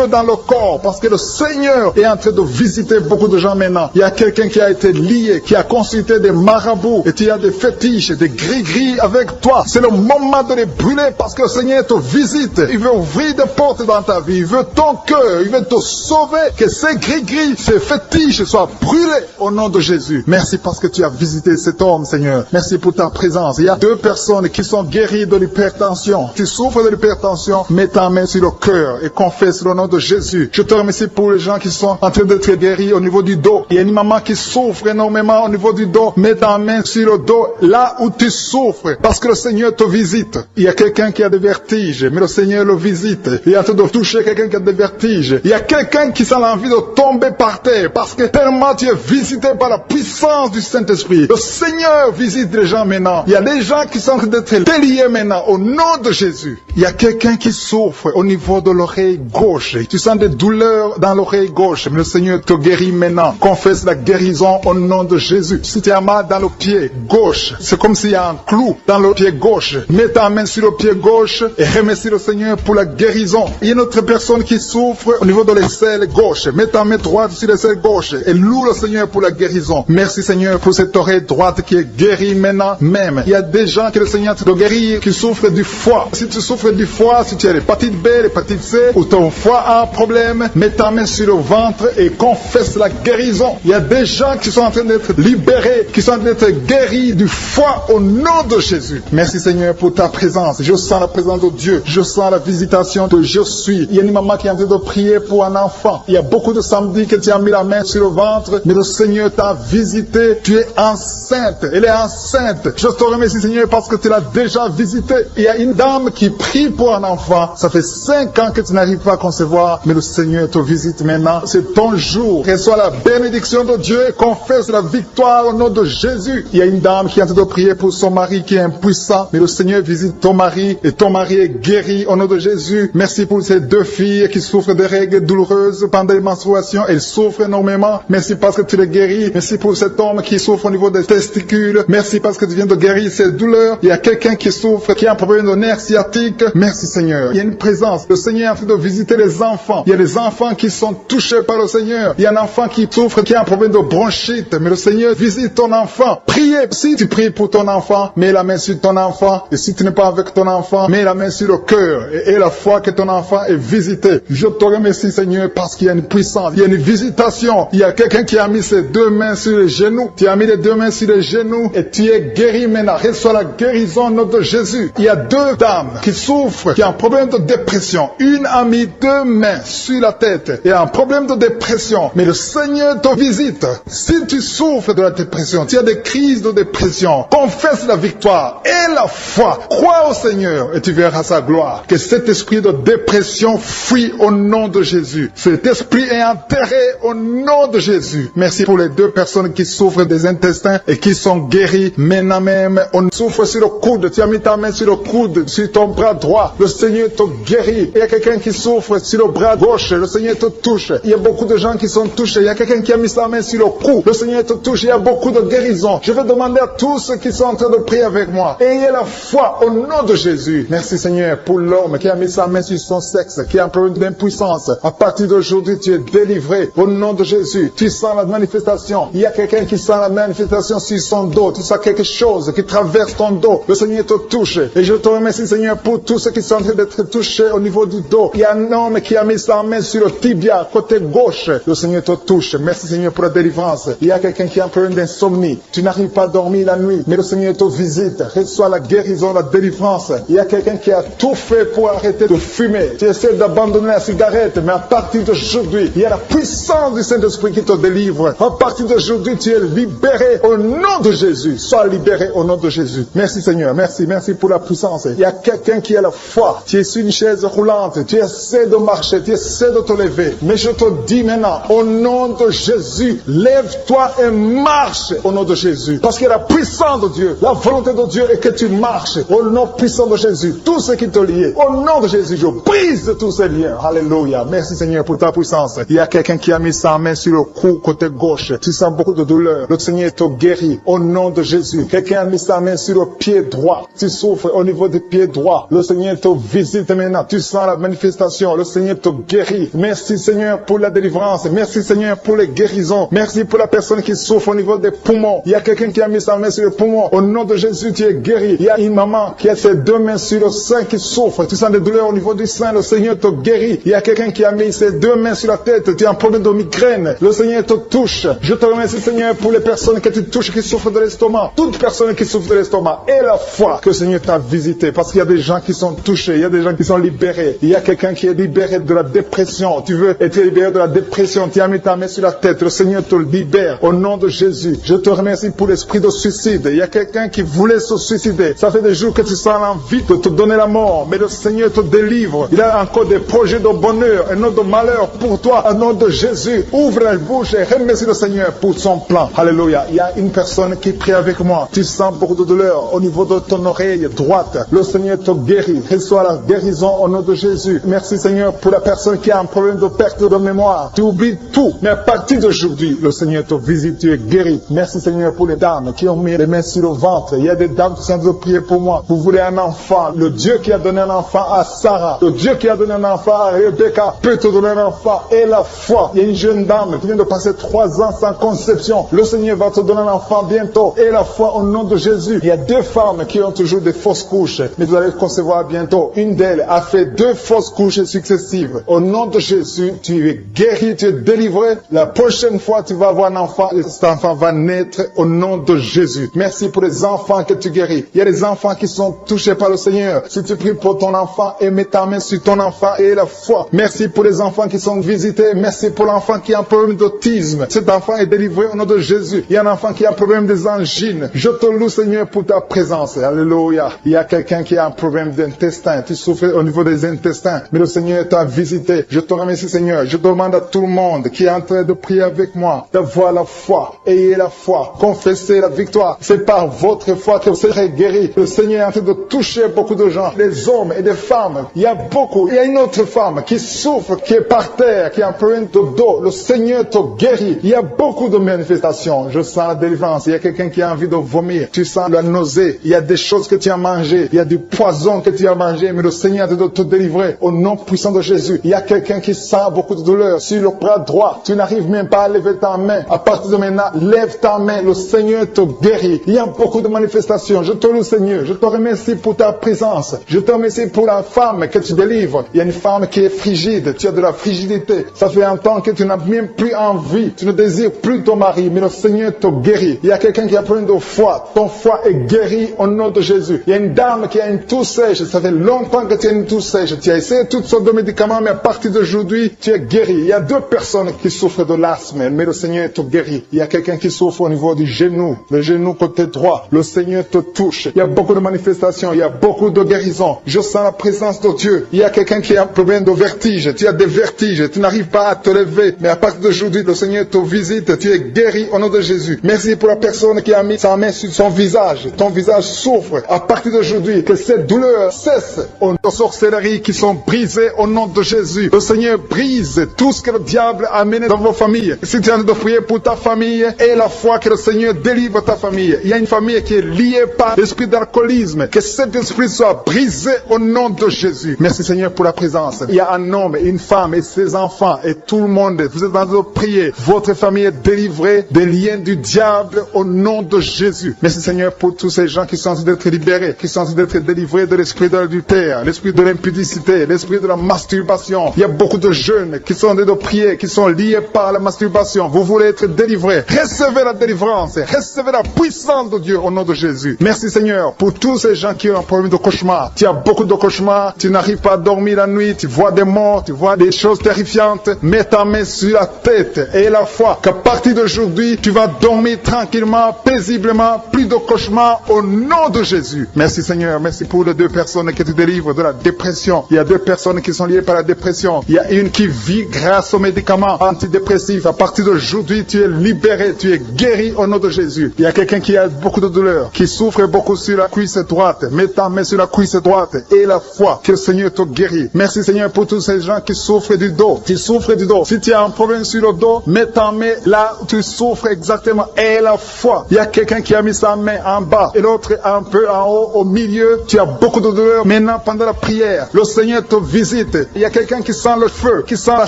dans le corps parce que le Seigneur est en train de visiter beaucoup de gens maintenant. Il y a quelqu'un qui a été lié, qui a consulté des marabouts et tu as des fétiches, des gris-gris avec toi. C'est le moment de les brûler parce que le Seigneur te visite. Il veut ouvrir des portes dans ta vie. Il veut ton cœur. Il veut te sauver. Que ces gris-gris, ces fétiches soient brûlés au nom de Jésus. Merci parce que tu as visité cet homme, Seigneur. Merci pour ta présence. Il y a 2 personnes qui sont guéries de l'hypertension. Tu souffres de l'hypertension, mets ta main sur le cœur et confesse le nom de Jésus. Je te remercie pour les gens qui sont en train d'être guéris au niveau du dos. Il y a une maman qui souffre énormément au niveau du dos. Mets ta main sur le dos, là où tu souffres, parce que le Seigneur te visite. Il y a quelqu'un qui a des vertiges, mais le Seigneur le visite. Il est en train de toucher quelqu'un qui a des vertiges. Il y a quelqu'un qui sent l'envie de tomber par terre, parce que tellement tu es visité par la puissance du Saint-Esprit. Le Seigneur visite les gens maintenant. Il y a des gens qui sont en train d'être déliés maintenant, au nom de Jésus. Il y a quelqu'un qui souffre au niveau de l'oreille gauche. Tu sens des douleurs dans l'oreille gauche, mais le Seigneur te guérit maintenant. Confesse la guérison au nom de Jésus. Si tu as mal dans le pied gauche, c'est comme s'il y a un clou dans le pied gauche. Mets ta main sur le pied gauche et remercie le Seigneur pour la guérison. Il y a une autre personne qui souffre au niveau de l'aisselle gauche. Mets ta main droite sur l'aisselle gauche et loue le Seigneur pour la guérison. Merci Seigneur pour cette oreille droite qui est guérie maintenant même. Il y a des gens que le Seigneur te guérit qui souffrent du foie. Si tu souffres du foie, si tu as l'hépatite B, l'hépatite C, ou ton foie a un problème, mets ta main sur le ventre et confesse la guérison. Il y a des gens qui sont en train d'être libérés, qui sont en train d'être guéris du foie au nom de Jésus. Merci Seigneur pour ta présence. Je sens la présence de Dieu. Je sens la visitation de je suis. Il y a une maman qui est en train de prier pour un enfant. Il y a beaucoup de samedis que tu as mis la main sur le ventre, mais le Seigneur t'a visité. Tu es enceinte. Elle est enceinte. Je te remercie Seigneur parce que tu l'as déjà visité. Il y a une dame qui prie pour un enfant. Ça fait 5 ans que tu n'arrives pas à concevoir, mais le Seigneur te visite maintenant. C'est ton jour. Reçois la bénédiction de Dieu et confesse la victoire au nom de Jésus. Il y a une dame qui est en train de prier pour son mari qui est impuissant, mais le Seigneur visite ton mari et ton mari est guéri au nom de Jésus. Merci pour ces 2 filles qui souffrent de règles douloureuses pendant les menstruations. Elles souffrent énormément. Merci parce que tu les guéris. Merci pour cet homme qui souffre au niveau des testicules. Merci parce que tu viens de guérir ces douleurs. Il y a quelqu'un qui souffre, qui a un problème de nerf sciatique. Merci Seigneur. Il y a une présence. Le Seigneur est en train de visiter les enfants. Il y a des enfants qui sont touchés par le Seigneur. Il y a un enfant qui souffre, qui a un problème de bronchite. Mais le Seigneur visite ton enfant. Priez. Si tu pries pour ton enfant, mets la main sur ton enfant. Et si tu n'es pas avec ton enfant, mets la main sur le cœur. Et la foi que ton enfant est visité. Je te remercie Seigneur parce qu'il y a une puissance. Il y a une visitation. Il y a quelqu'un qui a mis ses 2 mains sur les genoux. Tu as mis les 2 mains sur les genoux et tu es guéri maintenant. Reçois la guérison au nom de Jésus. Il y a 2 dames qui souffrent, qui ont un problème de dépression. Une a mis 2 mains sur la tête et a un problème de dépression. Mais le Seigneur te visite. Si tu souffres de la dépression, tu as des crises de dépression, confesse la victoire et la foi. Crois au Seigneur et tu verras sa gloire. Que cet esprit de dépression fuit au nom de Jésus. Cet esprit est enterré au nom de Jésus. Merci pour les 2 personnes qui souffrent des intestins et qui sont guéries maintenant même. On souffre sur le coude. Tu as mis ta main sur le coude, sur ton bras droit. Le Seigneur te guérit. Il y a quelqu'un qui souffre sur le bras gauche. Le Seigneur te touche. Il y a beaucoup de gens qui sont touchés. Il y a quelqu'un qui a mis sa main sur le cou. Le Seigneur te touche. Il y a beaucoup de guérisons. Je vais demander à tous ceux qui sont en train de prier avec moi. Ayez la foi au nom de Jésus. Merci Seigneur pour l'homme qui a mis sa main sur son sexe, qui a un problème d'impuissance. À partir d'aujourd'hui, tu es délivré au nom de Jésus. Tu sens la manifestation. Il y a quelqu'un qui sent la manifestation sur son dos. Tu sens quelque chose qui traverse ton dos. Le Seigneur te touche. Et je te remercie Seigneur pour tous ceux qui sont en train d'être touché au niveau du dos. Il y a un homme qui a mis sa main sur le tibia, côté gauche. Le Seigneur te touche. Merci Seigneur pour la délivrance. Il y a quelqu'un qui a un problème d'insomnie. Tu n'arrives pas à dormir la nuit, mais le Seigneur te visite. Reçois la guérison, la délivrance. Il y a quelqu'un qui a tout fait pour arrêter de fumer. Tu essaies d'abandonner la cigarette, mais à partir d'aujourd'hui, il y a la puissance du Saint-Esprit qui te délivre. À partir d'aujourd'hui, tu es libéré au nom de Jésus. Sois libéré au nom de Jésus. Merci Seigneur. Merci pour la puissance. Il y a quelqu'un qui a la foi. Tu es sur une chaise roulante. Tu essaies de marcher. Tu essaies de te lever. Mais je te dis maintenant, au nom de Jésus, lève-toi et marche au nom de Jésus. Parce qu'il y a la puissance de Dieu. La volonté de Dieu est que tu marches au nom puissant de Jésus. Tout ce qui te lie, au nom de Jésus, je brise tous ces liens. Alléluia. Merci Seigneur pour ta puissance. Il y a quelqu'un qui a mis sa main sur le cou côté gauche. Tu sens beaucoup de douleur. Le Seigneur te guérit au nom de Jésus. Quelqu'un a mis sa main sur le pied droit. Tu souffres au niveau du pied droit. Le Seigneur te visite maintenant. Tu sens la manifestation. Le Seigneur te guérit. Merci Seigneur pour la délivrance. Merci Seigneur pour les guérisons. Merci pour la personne qui souffre au niveau des poumons. Il y a quelqu'un qui a mis sa main sur le poumon. Au nom de Jésus, tu es guéri. Il y a une maman qui a ses deux mains sur le sein qui souffre. Tu sens des douleurs au niveau du sein. Le Seigneur te guérit. Il y a quelqu'un qui a mis ses deux mains sur la tête. Tu as un problème de migraine. Le Seigneur te touche. Je te remercie Seigneur pour les personnes que tu touches qui souffrent de l'estomac. Toute personne qui souffre de l'estomac et la foi que le Seigneur t'a visité. Parce qu'il y a des gens qui sont touchés. Il y a des gens qui sont libérés. Il y a quelqu'un qui est libéré de la dépression. Tu veux être libéré de la dépression. Tu as mis ta main sur la tête. Le Seigneur te libère au nom de Jésus. Je te remercie pour l'esprit de suicide. Il y a quelqu'un qui voulait se suicider. Ça fait des jours que tu sens l'envie de te donner la mort. Mais le Seigneur te délivre. Il a encore des projets de bonheur et non de malheur pour toi. Au nom de Jésus, ouvre la bouche et remercie le Seigneur pour son plan. Alléluia. Il y a une personne qui prie avec moi. Tu sens beaucoup de douleur au niveau de ton oreille droite. Le Seigneur te guérit. Reçois la guérison au nom de Jésus. Merci Seigneur pour la personne qui a un problème de perte de mémoire. Tu oublies tout. Mais à partir d'aujourd'hui, le Seigneur te visite. Tu es guéri. Merci Seigneur pour les dames qui ont mis les mains sur le ventre. Il y a des dames qui sont en train de prier pour moi. Vous voulez un enfant. Le Dieu qui a donné un enfant à Sarah. Le Dieu qui a donné un enfant à Rebecca peut te donner un enfant. Et la foi. Il y a une jeune dame qui vient de passer 3 ans sans conception. Le Seigneur va te donner un enfant bientôt. Et la foi au nom de Jésus. Il y a 2 femmes qui ont toujours des fausses couches. Mais vous allez concevoir bientôt. Une d'elles a fait 2 fausses couches successives. Au nom de Jésus, tu es guéri, tu es délivré. La prochaine fois, tu vas avoir un enfant. Et cet enfant va naître au nom de Jésus. Merci pour les enfants que tu guéris. Il y a des enfants qui sont touchés par le Seigneur. Si tu pries pour ton enfant et mets ta main sur ton enfant et la foi. Merci pour les enfants qui sont visités. Merci pour l'enfant qui a un problème d'autisme. Cet enfant est délivré au nom de Jésus. Il y a un enfant qui a un problème des angines. Je te loue Seigneur pour ta présence. Alléluia. Il y a quelqu'un qui a un problème d'intestin. Tu souffres au niveau des intestins. Mais le Seigneur t'a visité. Je te remercie Seigneur. Je demande à tout le monde qui est en train de prier avec moi d'avoir la foi. Ayez la foi. Confessez la victoire. C'est par votre foi que vous serez guéris. Le Seigneur est en train de toucher beaucoup de gens. Des hommes et des femmes. Il y a beaucoup. Il y a une autre femme qui souffre, qui est par terre, qui a un problème de dos. Le Seigneur te guérit. Il y a beaucoup de manifestations. Je sens la délivrance. Il y a quelqu'un qui a envie de vomir. Tu sens la nausée. Il y a des choses que tu as mangées. Il y a du poison que tu as mangé. Mais le Seigneur est en train de te délivrer au nom puissant de Jésus. Il y a quelqu'un qui sent beaucoup de douleur sur le bras droit. Tu n'arrives même pas à lever ta main. À partir de maintenant, lève ta main. Le Seigneur te guérit. Il y a beaucoup de manifestations. Je te loue Seigneur. Je te remercie pour ta présence. Je te remercie pour la femme que tu délivres. Il y a une femme qui est frigide. Tu as de la frigidité. Ça fait un temps que tu n'as même plus envie. Tu ne désires plus ton mari. Mais le Seigneur te guérit. Il y a quelqu'un qui a plein de foi. Ton foie est guéri au nom de Jésus. Il y a une dame qui a une toux sèche. Ça fait longtemps que tu as une toux sèche. Tu as essayé toutes sortes de médicaments, mais à partir d'aujourd'hui, tu es guéri. Il y a 2 personnes qui souffrent de l'asthme, mais le Seigneur te guérit. Il y a quelqu'un qui souffre au niveau du genou, le genou côté droit. Le Seigneur te touche. Il y a beaucoup de manifestations. Il y a beaucoup de guérisons. Je sens la présence de Dieu. Il y a quelqu'un qui a un problème de vertige. Tu as des vertiges. Tu n'arrives pas à te lever. Mais à partir d'aujourd'hui, le Seigneur te visite. Tu es guéri au nom de Jésus. Merci pour la personne qui a mis sa main sur son visage. Ton visage souffre. À partir d'aujourd'hui, que cette douleur cesse. Aux sorcelleries qui sont brisées au nom de Jésus. Le Seigneur brise tout ce que le diable a amené dans vos familles. Si tu es en train de prier pour ta famille, et la foi que le Seigneur délivre ta famille. Il y a une famille qui est liée par l'esprit d'alcoolisme. Que cet esprit soit brisé au nom de Jésus. Merci Seigneur pour la présence. Il y a un homme, une femme et ses enfants et tout le monde. Vous êtes en train de prier. Votre famille est délivrée des liens du diable au nom de Jésus. Merci Seigneur pour tous ces gens qui sont en train d'être libérés, qui sont en train d'être délivrés de l'esprit d'adultère. célibataire, l'esprit de l'impudicité, l'esprit de la masturbation. Il y a beaucoup de jeunes qui sont en train de prier, qui sont liés par la masturbation. Vous voulez être délivrés. Recevez la délivrance, recevez la puissance de Dieu au nom de Jésus. Merci Seigneur pour tous ces gens qui ont un problème de cauchemar. Tu as beaucoup de cauchemars, tu n'arrives pas à dormir la nuit, tu vois des morts, tu vois des choses terrifiantes. Mets ta main sur la tête et la foi qu'à partir d'aujourd'hui, tu vas dormir tranquillement, paisiblement, plus de cauchemars au nom de Jésus. Merci Seigneur, merci pour les 2 personnes qui te délivrent de la dépression. Il y a 2 personnes qui sont liées par la dépression. Il y a une qui vit grâce aux médicaments antidépressifs. À partir d'aujourd'hui, tu es libéré, tu es guéri au nom de Jésus. Il y a quelqu'un qui a beaucoup de douleur, qui souffre beaucoup sur la cuisse droite. Mets ta main sur la cuisse droite et la foi que le Seigneur te guérit. Merci Seigneur pour tous ces gens qui souffrent du dos. Qui souffrent du dos. Si tu as un problème sur le dos, mets ta main là où tu souffres exactement et la foi. Il y a quelqu'un qui a mis sa main en bas et l'autre un peu en haut, au milieu. Tu as beaucoup de douleur. Maintenant, pendant la prière, le Seigneur te visite. Il y a quelqu'un qui sent le feu, qui sent la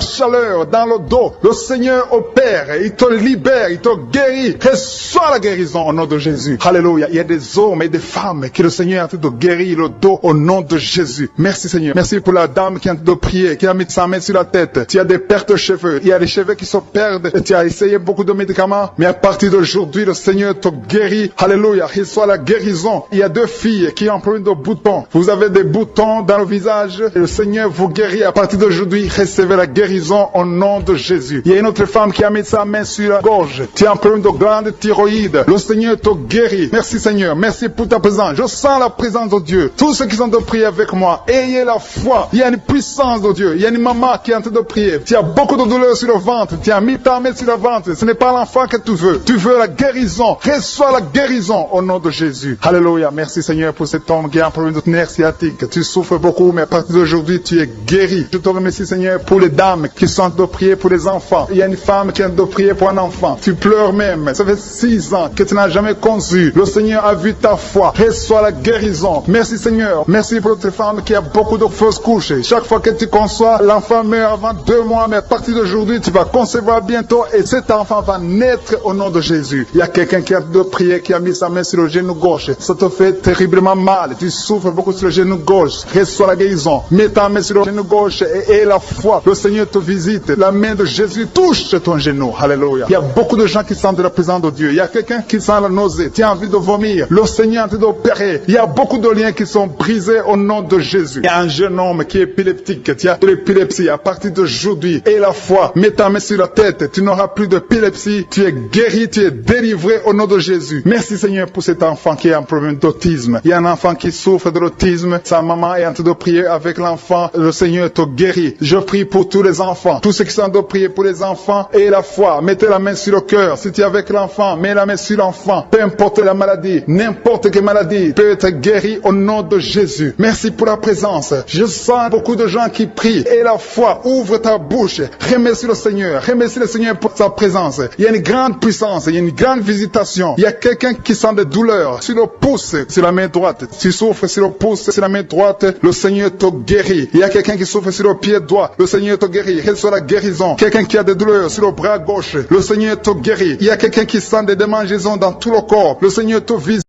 chaleur dans le dos. Le Seigneur opère, il te libère, il te guérit. Reçois la guérison au nom de Jésus. Alléluia. Il y a des hommes et des femmes que le Seigneur est en train de guérir le dos au nom de Jésus. Merci Seigneur. Merci pour la dame qui est en train de prier, qui a mis sa main sur la tête. Tu as des pertes de cheveux. Il y a des cheveux qui se perdent. Et tu as essayé beaucoup de médicaments. Mais à partir d'aujourd'hui, le Seigneur te guérit. Alléluia. Reçois la guérison. Il y a 2 filles qui ont un problème de boutons. Vous avez des boutons dans le visage. Et le Seigneur vous guérit. À partir d'aujourd'hui, recevez la guérison au nom de Jésus. Il y a une autre femme qui a mis sa main sur la gorge. Tu as un problème de glande thyroïde. Le Seigneur te guérit. Merci Seigneur. Merci pour ta présence. Je sens la présence de Dieu. Tous ceux qui sont de prier avec moi, ayez la foi. Il y a une puissance de Dieu. Il y a une maman qui est en train de prier. Tu as beaucoup de douleur sur le ventre. Tu as mis ta main sur le ventre. Ce n'est pas l'enfant que tu veux. Tu veux la guérison. Reçois la guérison au nom de Jésus. Alléluia. Merci Seigneur pour cet homme qui a un problème de nerf sciatique. Tu souffres beaucoup, mais à partir d'aujourd'hui, tu es guéri. Je te remercie Seigneur pour les dames qui sont de prier pour les enfants. Il y a une femme qui est de prier pour un enfant. Tu pleures même. Ça fait 6 ans que tu n'as jamais conçu. Le Seigneur a vu ta foi. Reçois la guérison. Merci Seigneur. Merci pour notre femme qui a beaucoup de fausses couches. Chaque fois que tu conçois, l'enfant meurt avant 2 mois, mais à partir d'aujourd'hui, tu vas concevoir bientôt et cet enfant va naître au nom de Jésus. Il y a quelqu'un qui a de prier, qui a mis sa main sur le genou gauche. Ça te fait terriblement mal. Tu souffres beaucoup sur le genou gauche. Reçois la guérison. Mets ta main sur le genou gauche et la foi. Le Seigneur te visite. La main de Jésus touche ton genou. Alléluia. Il y a beaucoup de gens qui sentent la présence de Dieu. Il y a quelqu'un qui sent la nausée. Tu as envie de vomir. Le Seigneur est en train d'opérer. Il y a beaucoup de liens qui sont brisés au nom de Jésus. Il y a un jeune homme qui est épileptique. Tu as de l'épilepsie à partir d'aujourd'hui. Et la foi. Mets ta main sur la tête. Tu n'auras plus d'épilepsie. Tu es guéri. Tu es délivré au nom de Jésus. Merci Seigneur pour cet enfant qui a un problème d'autisme. Il y a un enfant qui souffre de l'autisme. Sa maman est en train de prier avec l'enfant. Le Seigneur te guérit. Je prie pour tous les enfants. Tous ceux qui sont en train de prier pour les enfants et la foi. Mettez la main sur le cœur. Si tu es avec l'enfant, mets la main sur l'enfant. Peu importe la maladie, n'importe quelle maladie peut être guérie au nom de Jésus. Merci pour la présence. Je sens beaucoup de gens qui prient. Et la foi, ouvre ta bouche. Remercie le Seigneur. Remercie le Seigneur pour sa présence. Il y a une grande puissance. Il y a une grande visitation. Il y a quelqu'un qui sent des douleurs sur le pouce, sur la main droite. Tu souffres sur le pouce, sur la main droite. Le Seigneur te guérit. Il y a quelqu'un qui souffre sur le pied droit. Le Seigneur te guérit. Reçois la guérison. Quelqu'un qui a des douleurs sur le bras gauche. Le Seigneur te guérit. Il y a quelqu'un qui sent des démangeaisons dans tout le corps. Le Seigneur te visite.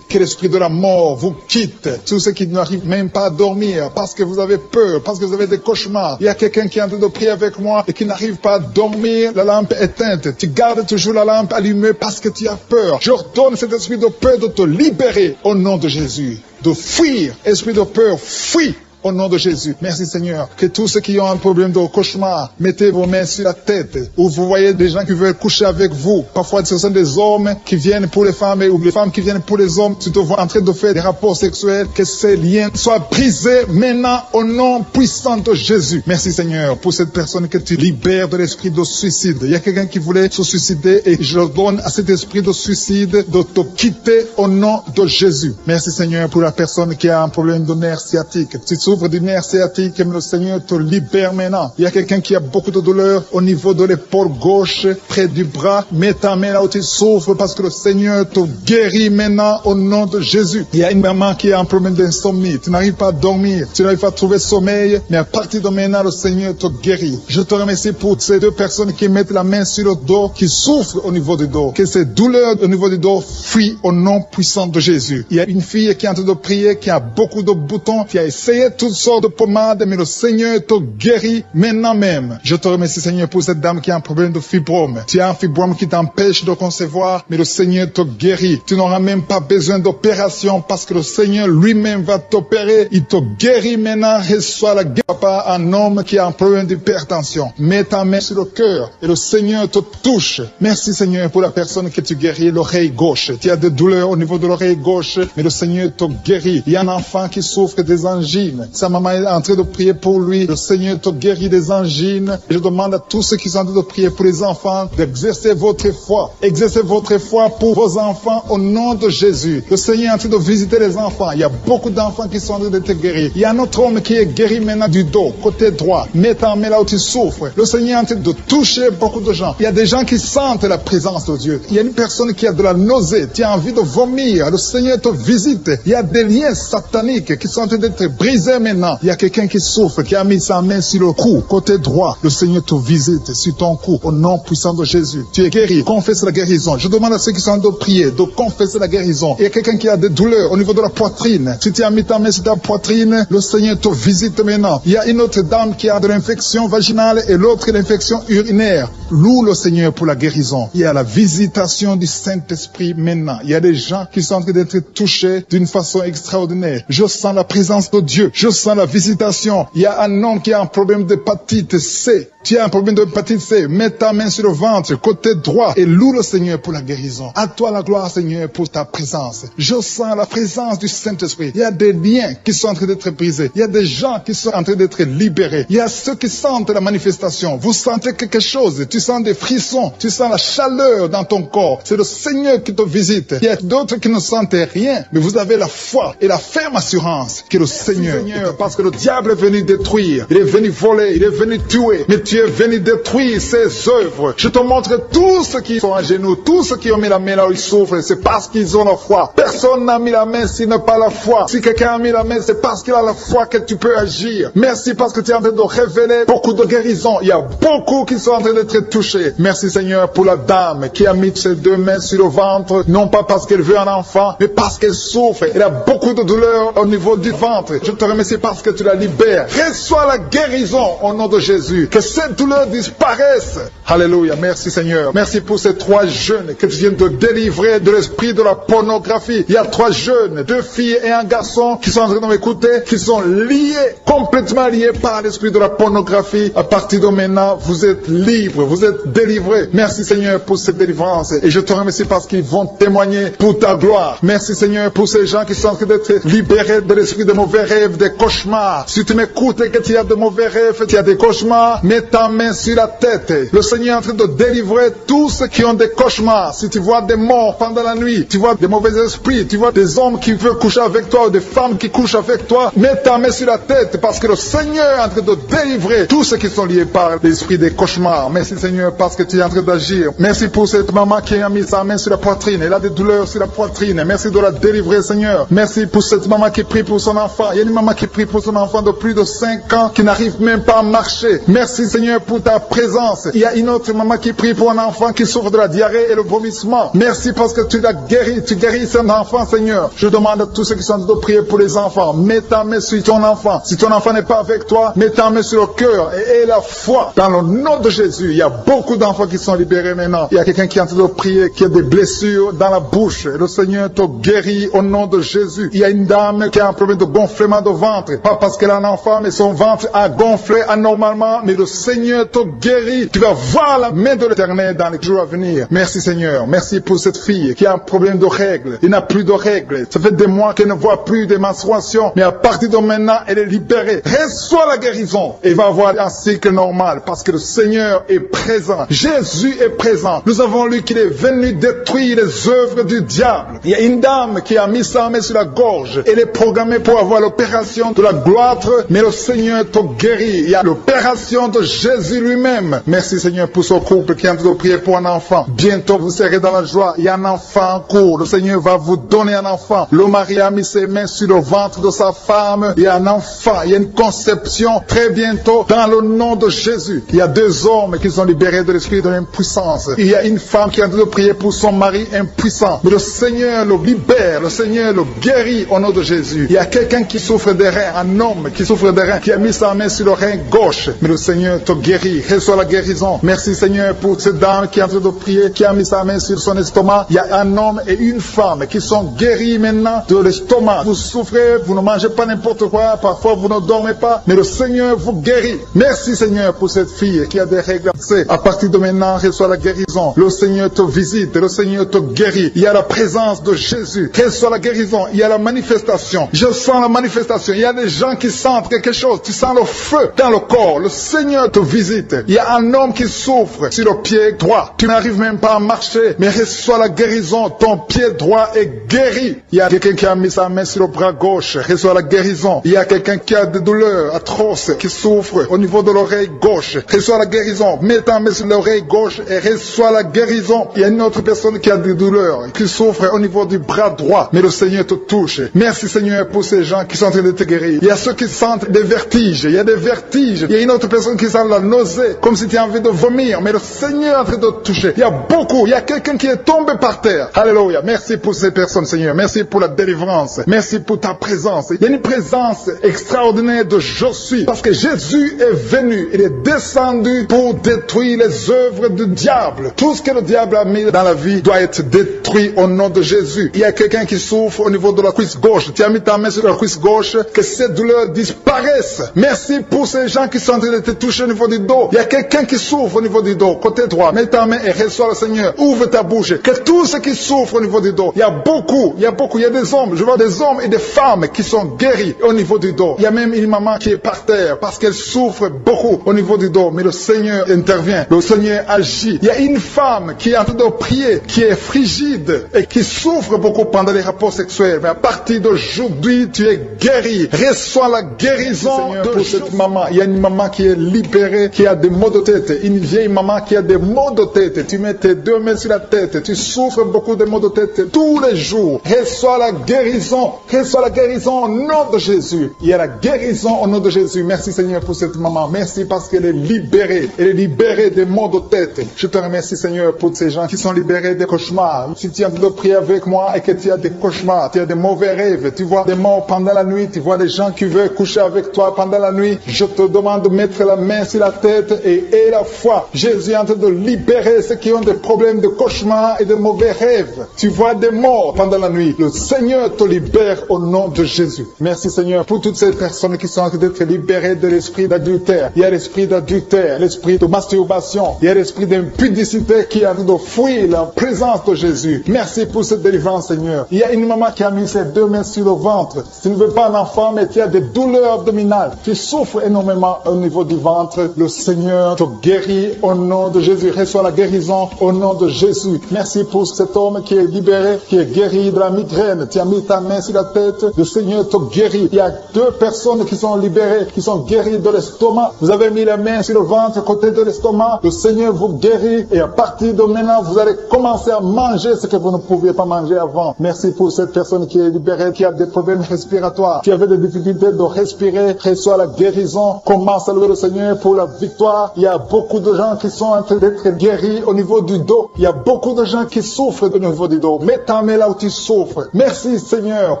Que l'esprit de la mort vous quitte. Tous ceux qui n'arrivent même pas à dormir parce que vous avez peur, parce que vous avez des cauchemars. Il y a quelqu'un qui est en train de prier avec moi et qui n'arrive pas à dormir, la lampe éteinte. Tu gardes toujours la lampe allumée parce que tu as peur. J'ordonne cet esprit de peur de te libérer au nom de Jésus. De fuir. Esprit de peur, fuis. Au nom de Jésus. Merci Seigneur. Que tous ceux qui ont un problème de cauchemar, mettez vos mains sur la tête. Ou vous voyez des gens qui veulent coucher avec vous. Parfois ce sont des hommes qui viennent pour les femmes ou les femmes qui viennent pour les hommes. Tu te vois en train de faire des rapports sexuels. Que ces liens soient brisés maintenant au nom puissant de Jésus. Merci Seigneur pour cette personne que tu libères de l'esprit de suicide. Il y a quelqu'un qui voulait se suicider et je donne à cet esprit de suicide de te quitter au nom de Jésus. Merci Seigneur pour la personne qui a un problème de nerf sciatique. Tu souffres du nerf sciatique, le Seigneur te libère maintenant. Il y a quelqu'un qui a beaucoup de douleur au niveau de l'épaule gauche, près du bras. Mets ta main là où tu souffres parce que le Seigneur te guérit maintenant au nom de Jésus. Il y a une maman qui a un problème d'insomnie. Tu n'arrives pas à dormir, tu n'arrives pas à trouver sommeil, mais à partir de maintenant, le Seigneur te guérit. Je te remercie pour ces 2 personnes qui mettent la main sur le dos, qui souffrent au niveau du dos. Que ces douleurs au niveau du dos fuient au nom puissant de Jésus. Il y a une fille qui est en train de prier, qui a beaucoup de boutons, qui a essayé toutes sortes de pommades, mais le Seigneur te guérit maintenant même. Je te remercie, Seigneur, pour cette dame qui a un problème de fibrome. Tu as un fibrome qui t'empêche de concevoir, mais le Seigneur te guérit. Tu n'auras même pas besoin d'opération parce que le Seigneur lui-même va t'opérer. Il te guérit maintenant. Reçois la guérison. Papa, un homme qui a un problème d'hypertension. Mets ta main sur le cœur et le Seigneur te touche. Merci, Seigneur, pour la personne que tu guéris, l'oreille gauche. Tu as des douleurs au niveau de l'oreille gauche, mais le Seigneur te guérit. Il y a un enfant qui souffre des angines. Sa maman est en train de prier pour lui. Le Seigneur te guérit des angines. Et je demande à tous ceux qui sont en train de prier pour les enfants d'exercer votre foi. Exercez votre foi pour vos enfants au nom de Jésus. Le Seigneur est en train de visiter les enfants. Il y a beaucoup d'enfants qui sont en train d'être guéris. Il y a un autre homme qui est guéri maintenant du dos, côté droit. Mets ta main là où tu souffres. Le Seigneur est en train de toucher beaucoup de gens. Il y a des gens qui sentent la présence de Dieu. Il y a une personne qui a de la nausée. Tu as envie de vomir. Le Seigneur te visite. Il y a des liens sataniques qui sont en train d'être brisés maintenant. Il y a quelqu'un qui souffre, qui a mis sa main sur le cou, côté droit. Le Seigneur te visite sur ton cou au nom puissant de Jésus. Tu es guéri. Confesse la guérison. Je demande à ceux qui sont en train de prier de confesser la guérison. Il y a quelqu'un qui a des douleurs au niveau de la poitrine. Si tu as mis ta main sur ta poitrine, le Seigneur te visite maintenant. Il y a une autre dame qui a de l'infection vaginale et l'autre l'infection urinaire. Loue le Seigneur pour la guérison. Il y a la visitation du Saint-Esprit maintenant. Il y a des gens qui sont en train d'être touchés d'une façon extraordinaire. Je sens la présence de Dieu. Je sens la visitation. Il y a un homme qui a un problème d'hépatite C. Tu as un problème d'hépatite C. Mets ta main sur le ventre, côté droit, et loue le Seigneur pour la guérison. À toi la gloire, Seigneur, pour ta présence. Je sens la présence du Saint-Esprit. Il y a des liens qui sont en train d'être brisés. Il y a des gens qui sont en train d'être libérés. Il y a ceux qui sentent la manifestation. Vous sentez quelque chose. Tu sens des frissons. Tu sens la chaleur dans ton corps. C'est le Seigneur qui te visite. Il y a d'autres qui ne sentent rien, mais vous avez la foi et la ferme assurance que le Seigneur, parce que le diable est venu détruire. Il est venu voler. Il est venu tuer. Mais tu es venu détruire ses œuvres. Je te montre tous ceux qui sont à genoux, tous ceux qui ont mis la main là où ils souffrent, c'est parce qu'ils ont la foi. Personne n'a mis la main s'il n'a pas la foi. Si quelqu'un a mis la main, c'est parce qu'il a la foi que tu peux agir. Merci parce que tu es en train de révéler beaucoup de guérisons. Il y a beaucoup qui sont en train d'être touchés. Merci Seigneur pour la dame qui a mis ses deux mains sur le ventre, non pas parce qu'elle veut un enfant, mais parce qu'elle souffre. Elle a beaucoup de douleur au niveau du ventre. Je te remercie parce que tu la libères. Reçois la guérison au nom de Jésus. Que cette douleur disparaisse. Alléluia. Merci Seigneur. Merci pour ces 3 jeunes que tu viens de délivrer de l'esprit de la pornographie. Il y a 3 jeunes, 2 filles et un garçon qui sont en train de m'écouter, qui sont liés, complètement liés par l'esprit de la pornographie. À partir de maintenant, vous êtes libres, vous êtes délivrés. Merci Seigneur pour cette délivrance. Et je te remercie parce qu'ils vont témoigner pour ta gloire. Merci Seigneur pour ces gens qui sont en train d'être libérés de l'esprit de mauvais rêves, des cauchemars. Si tu m'écoutes et que tu as de mauvais rêves, tu as des cauchemars, mets ta main sur la tête. Le Seigneur est en train de délivrer tous ceux qui ont des cauchemars. Si tu vois des morts pendant la nuit, tu vois des mauvais esprits, tu vois des hommes qui veulent coucher avec toi ou des femmes qui couchent avec toi, mets ta main sur la tête parce que le Seigneur est en train de délivrer tous ceux qui sont liés par l'esprit des cauchemars. Merci Seigneur parce que tu es en train d'agir. Merci pour cette maman qui a mis sa main sur la poitrine. Elle a des douleurs sur la poitrine. Merci de la délivrer Seigneur. Merci pour cette maman qui prie pour son enfant. Il y a une maman qui prie pour son enfant de plus de 5 ans qui n'arrive même pas à marcher. Merci Seigneur pour ta présence. Il y a une autre maman qui prie pour un enfant qui souffre de la diarrhée et le vomissement. Merci parce que tu l'as guéri. Tu guéris cet enfant Seigneur. Je demande à tous ceux qui sont en train de prier pour les enfants. Mets ta main sur ton enfant. Si ton enfant n'est pas avec toi, mets ta main sur le cœur et aie la foi. Dans le nom de Jésus, il y a beaucoup d'enfants qui sont libérés maintenant. Il y a quelqu'un qui est en train de prier, qui a des blessures dans la bouche. Le Seigneur te guérit au nom de Jésus. Il y a une dame qui a un problème de gonflement de ventre. Pas parce qu'elle a un enfant, mais son ventre a gonflé anormalement. Mais le Seigneur te guérit. Tu vas voir la main de l'Éternel dans les jours à venir. Merci Seigneur. Merci pour cette fille qui a un problème de règles. Il n'a plus de règles. Ça fait des mois qu'elle ne voit plus de menstruation. Mais à partir de maintenant, elle est libérée. Reçois la guérison. Et va avoir un cycle normal parce que le Seigneur est présent. Jésus est présent. Nous avons lu qu'il est venu détruire les œuvres du diable. Il y a une dame qui a mis sa main sur la gorge. Elle est programmée pour avoir l'opération de la gloire, mais le Seigneur te guérit. Il y a l'opération de Jésus lui-même. Merci Seigneur pour ce couple qui est en train de prier pour un enfant. Bientôt vous serez dans la joie. Il y a un enfant en cours. Le Seigneur va vous donner un enfant. Le mari a mis ses mains sur le ventre de sa femme. Il y a un enfant. Il y a une conception très bientôt dans le nom de Jésus. Il y a 2 hommes qui sont libérés de l'esprit de l'impuissance. Il y a une femme qui est en train de prier pour son mari impuissant. Mais le Seigneur le libère. Le Seigneur le guérit au nom de Jésus. Il y a quelqu'un qui souffre des reins, un homme qui souffre des reins, qui a mis sa main sur le rein gauche. Mais le Seigneur te guérit. Reçois la guérison. Merci Seigneur pour cette dame qui est en train de prier, qui a mis sa main sur son estomac. Il y a un homme et une femme qui sont guéris maintenant de l'estomac. Vous souffrez, vous ne mangez pas n'importe quoi, parfois vous ne dormez pas, mais le Seigneur vous guérit. Merci Seigneur pour cette fille qui a des règles. À partir de maintenant, reçois la guérison. Le Seigneur te visite, le Seigneur te guérit. Il y a la présence de Jésus. Reçois la guérison. Il y a la manifestation. Je sens la manifestation. Il y a des gens qui sentent quelque chose. Tu sens le feu dans le corps. Le Seigneur te visite. Il y a un homme qui souffre sur le pied droit. Tu n'arrives même pas à marcher, mais reçois la guérison. Ton pied droit est guéri. Il y a quelqu'un qui a mis sa main sur le bras gauche. Reçois la guérison. Il y a quelqu'un qui a des douleurs atroces, qui souffre au niveau de l'oreille gauche. Reçois la guérison. Mets ta main sur l'oreille gauche et reçois la guérison. Il y a une autre personne qui a des douleurs, qui souffre au niveau du bras droit, mais le Seigneur te touche. Merci Seigneur pour ces gens qui sont en train de te guérir. Il y a ceux qui sentent des vertiges. Il y a des vertiges. Il y a une autre personne qui sent la nausée, comme si tu as envie de vomir, mais le Seigneur est en train de te toucher. Il y a beaucoup. Il y a quelqu'un qui est tombé par terre. Alléluia. Merci pour ces personnes Seigneur. Merci pour la délivrance. Merci pour ta présence. Il y a une présence extraordinaire de je suis. Parce que Jésus est venu. Il est descendu pour détruire les œuvres du diable. Tout ce que le diable a mis dans la vie doit être détruit au nom de Jésus. Il y a quelqu'un qui souffre au niveau de la cuisse gauche. Tu as mis ta main sur la cuisse gauche. Que cette douleur disparaisse. Merci pour ces gens qui sont en train de te toucher au niveau du dos. Il y a quelqu'un qui souffre au niveau du dos. Côté droit. Mets ta main et reçois le Seigneur. Ouvre ta bouche. Que tous ceux qui souffrent au niveau du dos. Il y a beaucoup. Il y a des hommes. Je vois des hommes et des femmes qui sont guéris au niveau du dos. Il y a même une maman qui est par terre parce qu'elle souffre beaucoup au niveau du dos. Mais le Seigneur intervient. Le Seigneur agit. Il y a une femme qui est en train de prier, qui est frigide et qui souffre beaucoup pendant les rapports sexuels. Mais à partir d'aujourd'hui, tu es guéri. Reçois la guérison pour cette maman. Il y a une maman qui est libérée, qui a des maux de tête. Une vieille maman qui a des maux de tête. Tu mets tes deux mains sur la tête. Tu souffres beaucoup de maux de tête tous les jours. Reçois la guérison. Reçois la guérison au nom de Jésus. Il y a la guérison au nom de Jésus. Merci Seigneur pour cette maman. Merci parce qu'elle est libérée. Elle est libérée des maux de tête. Je te remercie Seigneur pour ces gens qui sont libérés des cauchemars. Si tu as envie de prier avec moi et que tu as des cauchemars, tu as des mauvais rêves, tu vois des morts pendant la nuit, tu vois des gens qui veulent coucher avec toi pendant la nuit, je te demande de mettre la main sur la tête et la foi. Jésus est en train de libérer ceux qui ont des problèmes de cauchemars et de mauvais rêves. Tu vois des morts pendant la nuit. Le Seigneur te libère au nom de Jésus. Merci Seigneur pour toutes ces personnes qui sont en train d'être libérées de l'esprit d'adultère. Il y a l'esprit d'adultère, l'esprit de masturbation, il y a l'esprit d'impudicité qui est en train de fuir la présence de Jésus. Merci pour cette délivrance Seigneur. Il y a une maman qui a mis ses deux mains sur le ventre. Tu ne veux pas un enfant mais tu as des douleurs abdominales. Tu souffres énormément au niveau du ventre. Le Seigneur te guérit au nom de Jésus. Reçois la guérison au nom de Jésus. Merci pour cet homme qui est libéré, qui est guéri de la migraine. Tu as mis ta main sur la tête. Le Seigneur te guérit. Il y a deux personnes qui sont libérées, qui sont guéries de l'estomac. Vous avez mis la main sur le ventre, côté de l'estomac. Le Seigneur vous guérit et à partir de maintenant, vous allez commencer à manger ce que vous ne pouviez pas manger avant. Merci pour cette personne qui est libérée, qui a des problèmes respiratoires, qui avait des difficultés de respirer. Reçois la guérison. Commence à louer le Seigneur pour la victoire. Il y a beaucoup de gens qui sont en train d'être guéris au niveau du dos. Il y a beaucoup de gens qui souffrent au niveau du dos. Mets ta main là où tu souffres. Merci Seigneur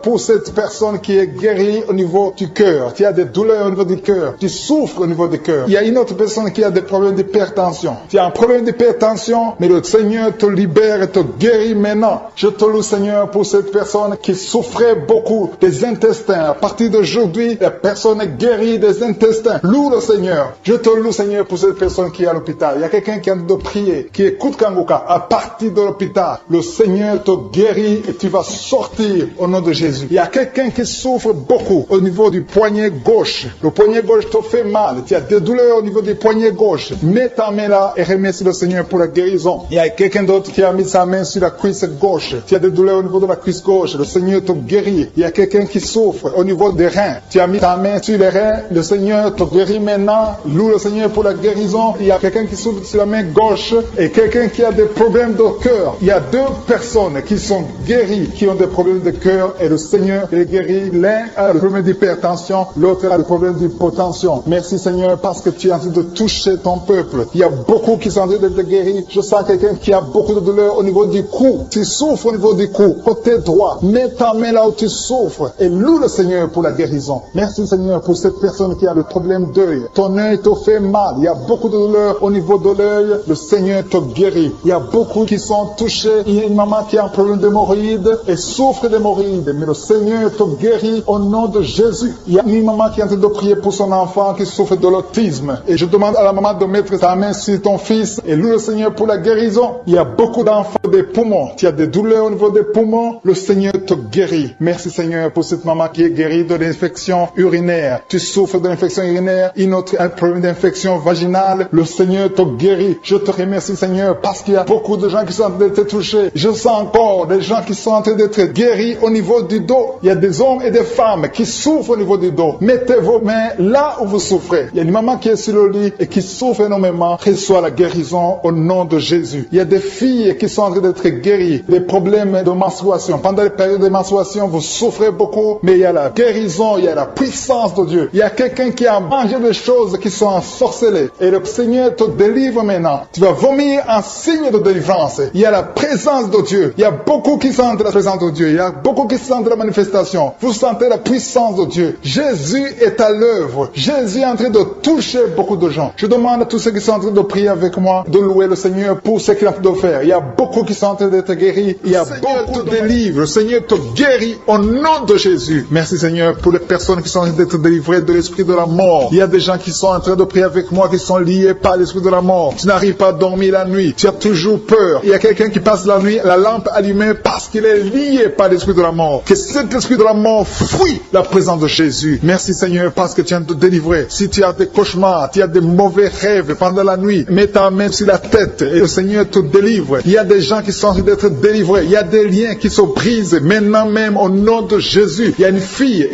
pour cette personne qui est guérie au niveau du cœur. Tu as des douleurs au niveau du cœur. Tu souffres au niveau du cœur. Il y a une autre personne qui a des problèmes d'hypertension. Tu as un problème d'hypertension, mais le Seigneur te libère et te guérit maintenant. Je te loue Seigneur pour cette personne qui souffrait beaucoup des intestins. À partir d'aujourd'hui, la personne est guérie des intestins. Loue le Seigneur. Je te loue Seigneur pour cette personne qui est à l'hôpital. Il y a quelqu'un qui a de prier, qui écoute Kanguka. À partir de l'hôpital, le Seigneur te guérit et tu vas sortir au nom de Jésus. Il y a quelqu'un qui souffre beaucoup au niveau du poignet gauche. Le poignet gauche te fait mal. Tu as des douleurs au niveau du poignet gauche. Mets ta main là et remercie le Seigneur pour la guérison. Il y a quelqu'un d'autre qui a mis sa main sur la cuisse gauche. Tu as des douleurs au niveau de la cuisse gauche. Le Seigneur te guérit. Il y a quelqu'un qui souffre au niveau des reins. Tu as mis ta main sur les reins. Le Seigneur te guérit maintenant. Loue le Seigneur pour la guérison. Il y a quelqu'un qui souffre sur la main gauche et quelqu'un qui a des problèmes de cœur. Il y a deux personnes qui sont guéries, qui ont des problèmes de cœur et le Seigneur les guérit. L'un a le problème d'hypertension, l'autre a le problème d'hypotension. Merci Seigneur parce que tu es en train de toucher ton peuple. Il y a beaucoup qui sont en train d'être guéris. Je sens quelqu'un qui a beaucoup de douleur au niveau du cou. Tu souffres au niveau du cou, côté droit. Mets ta main là où tu souffres et loue le Seigneur pour la guérison. Merci Seigneur pour cette personne qui a le problème d'œil. Ton œil te fait mal. Il y a beaucoup de douleur au niveau de l'œil. Le Seigneur te guérit. Il y a beaucoup qui sont touchés. Il y a une maman qui a un problème d'hémorroïdes et souffre d'hémorroïdes. Mais le Seigneur te guérit au nom de Jésus. Il y a une maman qui est en train de prier pour son enfant qui souffre de l'autisme. Et je demande à la maman de mettre sa main sur ton fils et loue le Seigneur pour la guérison. Il y a beaucoup d'enfants des poumons. Tu as des douleurs au niveau des poumons. Le Seigneur te guérit. Merci Seigneur pour cette maman qui est guérie de l'infection urinaire. Tu souffres de l'infection urinaire, un problème d'infection vaginale. Le Seigneur te guérit. Je te remercie Seigneur parce qu'il y a beaucoup de gens qui sont en train d'être touchés. Je sens encore des gens qui sont en train d'être guéris au niveau du dos. Il y a des hommes et des femmes qui souffrent au niveau du dos. Mettez vos mains là où vous souffrez. Il y a une maman qui est sur le lit et qui souffre énormément. Reçois la guérison au nom de Jésus. Il y a des filles qui sont en train d'être guéries. Des problèmes de menstruation. Pendant les périodes de menstruation, vous souffrez beaucoup, mais il y a la guérison, il y a la puissance de Dieu. Il y a quelqu'un qui a mangé des choses qui sont ensorcelées. Et le Seigneur te délivre maintenant. Tu vas vomir un signe de délivrance. Il y a la présence de Dieu. Il y a beaucoup qui sentent la présence de Dieu. Il y a beaucoup qui sentent la manifestation. Vous sentez la puissance de Dieu. Jésus est à l'œuvre. Jésus est en train de toucher beaucoup de gens. Je demande à tous ceux qui sont en train de prier avec moi de louer le Seigneur pour ce qu'il a fait de faire. Il y a beaucoup qui sont en train d'être guéris. Il y a beaucoup de délivres. Le Seigneur te guérit au nom de Jésus. Merci Seigneur pour les personnes qui sont en train d'être délivrées de l'esprit de la mort. Il y a des gens qui sont en train de prier avec moi qui sont liés par l'esprit de la mort. Tu n'arrives pas à dormir la nuit. Tu as toujours peur. Il y a quelqu'un qui passe la nuit, la lampe allumée parce qu'il est lié par l'esprit de la mort. Que cet esprit de la mort fuit la présence de Jésus. Merci Seigneur parce que tu viens de te délivrer. Si tu as des cauchemars, tu as des mauvais rêves pendant la nuit, mets ta main sur la tête et le Seigneur te délivre. Il y a des gens qui sont en train d'être délivrés. Il y a des liens qui se brisent maintenant même au nom de Jésus. Il y a une fille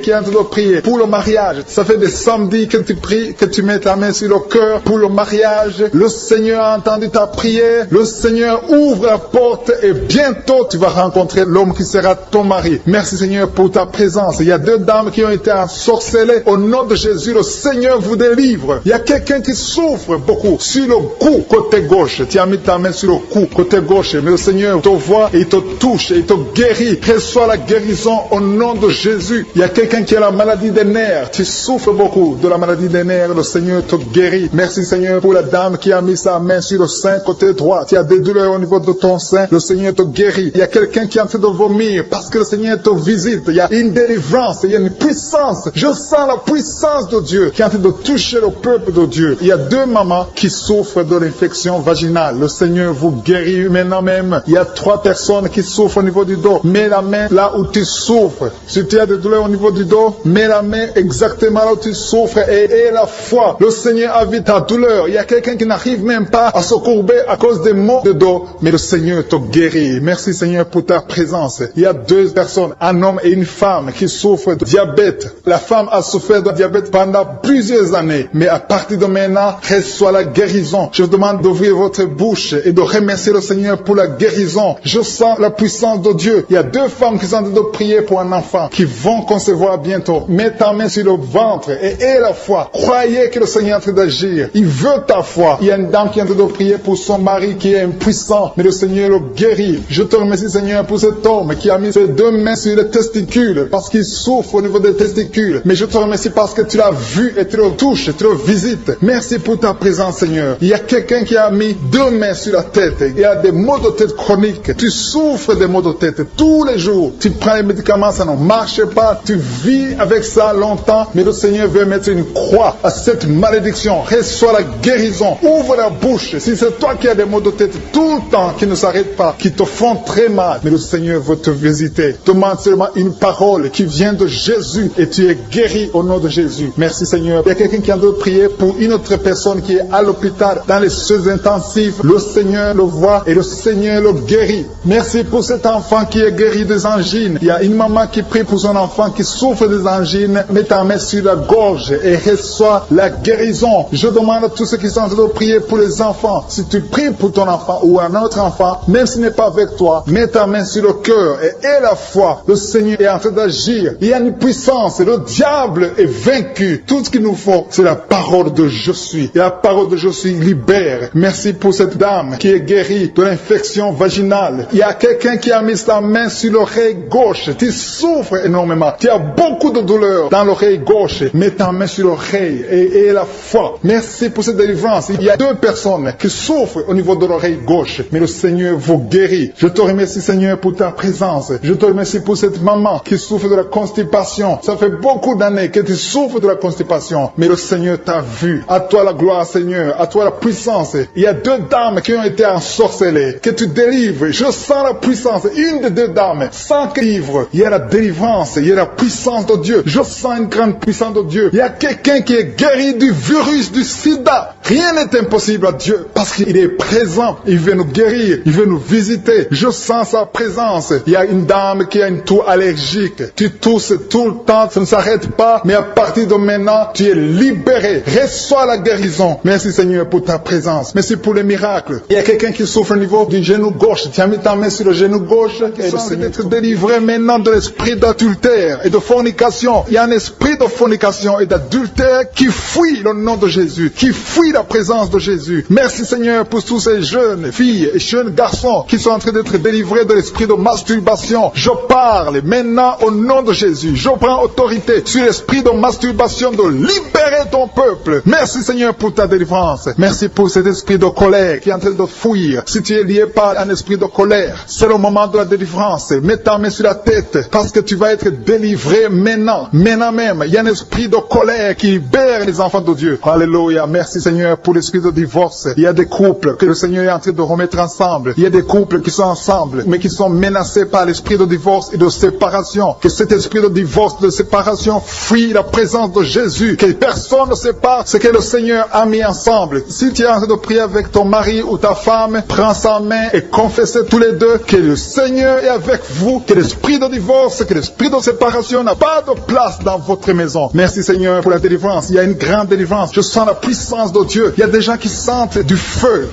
qui est en train de prier pour le mariage. Ça fait des samedis que tu pries, que tu mets ta main sur le cœur pour le mariage. Le Seigneur a entendu ta prière. Le Seigneur ouvre la porte et bientôt tu vas rencontrer l'homme qui sera ton mari. Merci Seigneur pour ta présence. Il y a deux dames qui ont été ensorcelées. Au nom de Jésus, le Seigneur vous délivre. Il y a quelqu'un qui souffre beaucoup sur le cou, côté gauche. Tu as mis ta main sur le cou, côté gauche. Mais le Seigneur te voit et il te touche et il te guérit. Reçois la guérison au nom de Jésus. Il y a quelqu'un qui a la maladie des nerfs. Tu souffres beaucoup de la maladie des nerfs. Le Seigneur te guérit. Merci Seigneur pour la dame qui a mis sa main sur le sein côté droit. Tu as des douleurs au niveau de ton sein. Le Seigneur te guérit. Il y a quelqu'un qui est en train de vomir parce que le Seigneur te visite. Il y a une délivrance. Il y a une puissance. Je sens la puissance de Dieu qui est en train de toucher le peuple de Dieu. Il y a deux mamans qui souffrent de l'infection vaginale. Le Seigneur vous guérit maintenant même. Il y a 3 personnes qui souffrent au niveau du dos. Mets la main là où tu souffres. Si tu as des douleurs au niveau du dos, mets la main exactement là où tu souffres et aie la foi. Le Seigneur a vu ta douleur. Il y a quelqu'un qui n'arrive même pas à se courber à cause des maux de dos. Mais le Seigneur te guérit. Merci Seigneur pour ta présence. Il y a 2 personnes, un homme et une femme qui souffrent de diabète. La femme a souffert de diabète pendant plusieurs années. Mais à partir de maintenant, reçoit la guérison. Je vous demande d'ouvrir votre bouche et de remercier le Seigneur pour la guérison. Je sens la puissance de Dieu. Il y a 2 femmes qui sont en train de prier pour un enfant qui vont concevoir bientôt. Mets ta main sur le ventre et aie la foi. Croyez que le Seigneur est en train d'agir. Il veut ta foi. Il y a une dame qui est en train de prier pour son mari qui est impuissant, mais le Seigneur le guérit. Je te remercie Seigneur pour cet homme qui a mis ses 2 mains sur les testicules parce qu'il souffre au niveau des testicules. Mais je te remercie parce que tu l'as vu et tu le touches, tu le visites. Merci pour ta présence Seigneur. Il y a quelqu'un qui a mis 2 mains sur la tête. Il y a des maux de tête chroniques. Tu souffres des maux de tête tous les jours. Tu prends les médicaments, ça ne marche pas. Tu vis avec ça longtemps, mais le Seigneur veut mettre une croix à cette malédiction. Reçois la guérison. Ouvre la bouche. Si c'est toi qui as des maux de tête tout le temps, qui ne s'arrêtent pas, qui te font très mal, mais le Seigneur veut te visiter. Demande seulement une parole qui vient de Jésus et tu es guéri au nom de Jésus. Merci Seigneur. Il y a quelqu'un qui a de prier pour une autre personne qui est à l'hôpital dans les soins intensifs. Le Seigneur le voit et le Seigneur le guérit. Merci pour cet enfant qui est guéri des angines. Il y a une maman qui prie pour son enfant qui souffre des angines. Mets ta main sur la gorge et reçois la guérison. Je demande à tous ceux qui sont en train de prier pour les enfants. Si tu pries pour ton enfant ou un autre enfant, même s'il n'est pas avec toi, mets ta main sur le cœur et aie la foi. Le Seigneur est en train d'agir. Il y a une puissance. Le diable est vaincu. Tout ce qu'il nous faut, c'est la parole de je suis. Et la parole de je suis libère. Merci pour cette dame qui est guérie de l'infection vaginale. Il y a quelqu'un qui a mis sa main sur l'oreille gauche. Tu souffres énormément. énormément. Tu as beaucoup de douleur dans l'oreille gauche. Mets ta main sur l'oreille et la foi. Merci pour cette délivrance. Il y a 2 personnes qui souffrent au niveau de l'oreille gauche, mais le Seigneur vous guérit. Je te remercie, Seigneur, pour ta présence. Je te remercie pour cette maman qui souffre de la constipation. Ça fait beaucoup d'années que tu souffres de la constipation, mais le Seigneur t'a vu. À toi la gloire, Seigneur. À toi la puissance. Il y a 2 dames qui ont été ensorcelées. Que tu délivres. Je sens la puissance. Une des 2 dames, sans livre. Il y a la délivrance. Il y a la puissance de Dieu. Je sens une grande puissance de Dieu. Il y a quelqu'un qui est guéri du virus du sida. Rien n'est impossible à Dieu parce qu'il est présent. Il veut nous guérir. Il veut nous visiter. Je sens sa présence. Il y a une dame qui a une toux allergique. Tu tousses tout le temps. Ça ne s'arrête pas. Mais à partir de maintenant, tu es libéré. Reçois la guérison. Merci Seigneur pour ta présence. Merci pour les miracles. Il y a quelqu'un qui souffre au niveau du genou gauche. Tu as mis ta main sur le genou gauche. Et le Seigneur être délivré maintenant de l'esprit d'adultère et de fornication. Il y a un esprit de fornication et d'adultère qui fuit le nom de Jésus, qui fuit la présence de Jésus. Merci Seigneur pour tous ces jeunes filles et jeunes garçons qui sont en train d'être délivrés de l'esprit de masturbation. Je parle maintenant au nom de Jésus. Je prends autorité sur l'esprit de masturbation de libérer ton peuple. Merci Seigneur pour ta délivrance. Merci pour cet esprit de colère qui est en train de fuir. Si tu es lié par un esprit de colère, c'est le moment de la délivrance. Mets ta main sur la tête parce que tu vas être délivré maintenant. Maintenant même, il y a un esprit de colère qui libère les enfants de Dieu. Alléluia. Merci Seigneur pour l'esprit de divorce. Il y a des couples que le Seigneur est en train de remettre ensemble. Il y a des couples qui sont ensemble mais qui sont menacés par l'esprit de divorce et de séparation. Que cet esprit de divorce, de séparation fuit la présence de Jésus. Que personne ne sépare ce que le Seigneur a mis ensemble. Si tu es en train de prier avec ton mari ou ta femme, prends sa main et confessez tous les deux que le Seigneur est avec vous, que l'esprit de divorce, que l'esprit de séparation n'a pas de place dans votre maison. Merci Seigneur pour la délivrance. Il y a une grande délivrance. Je sens la puissance de Dieu. Il y a des gens qui sentent du feu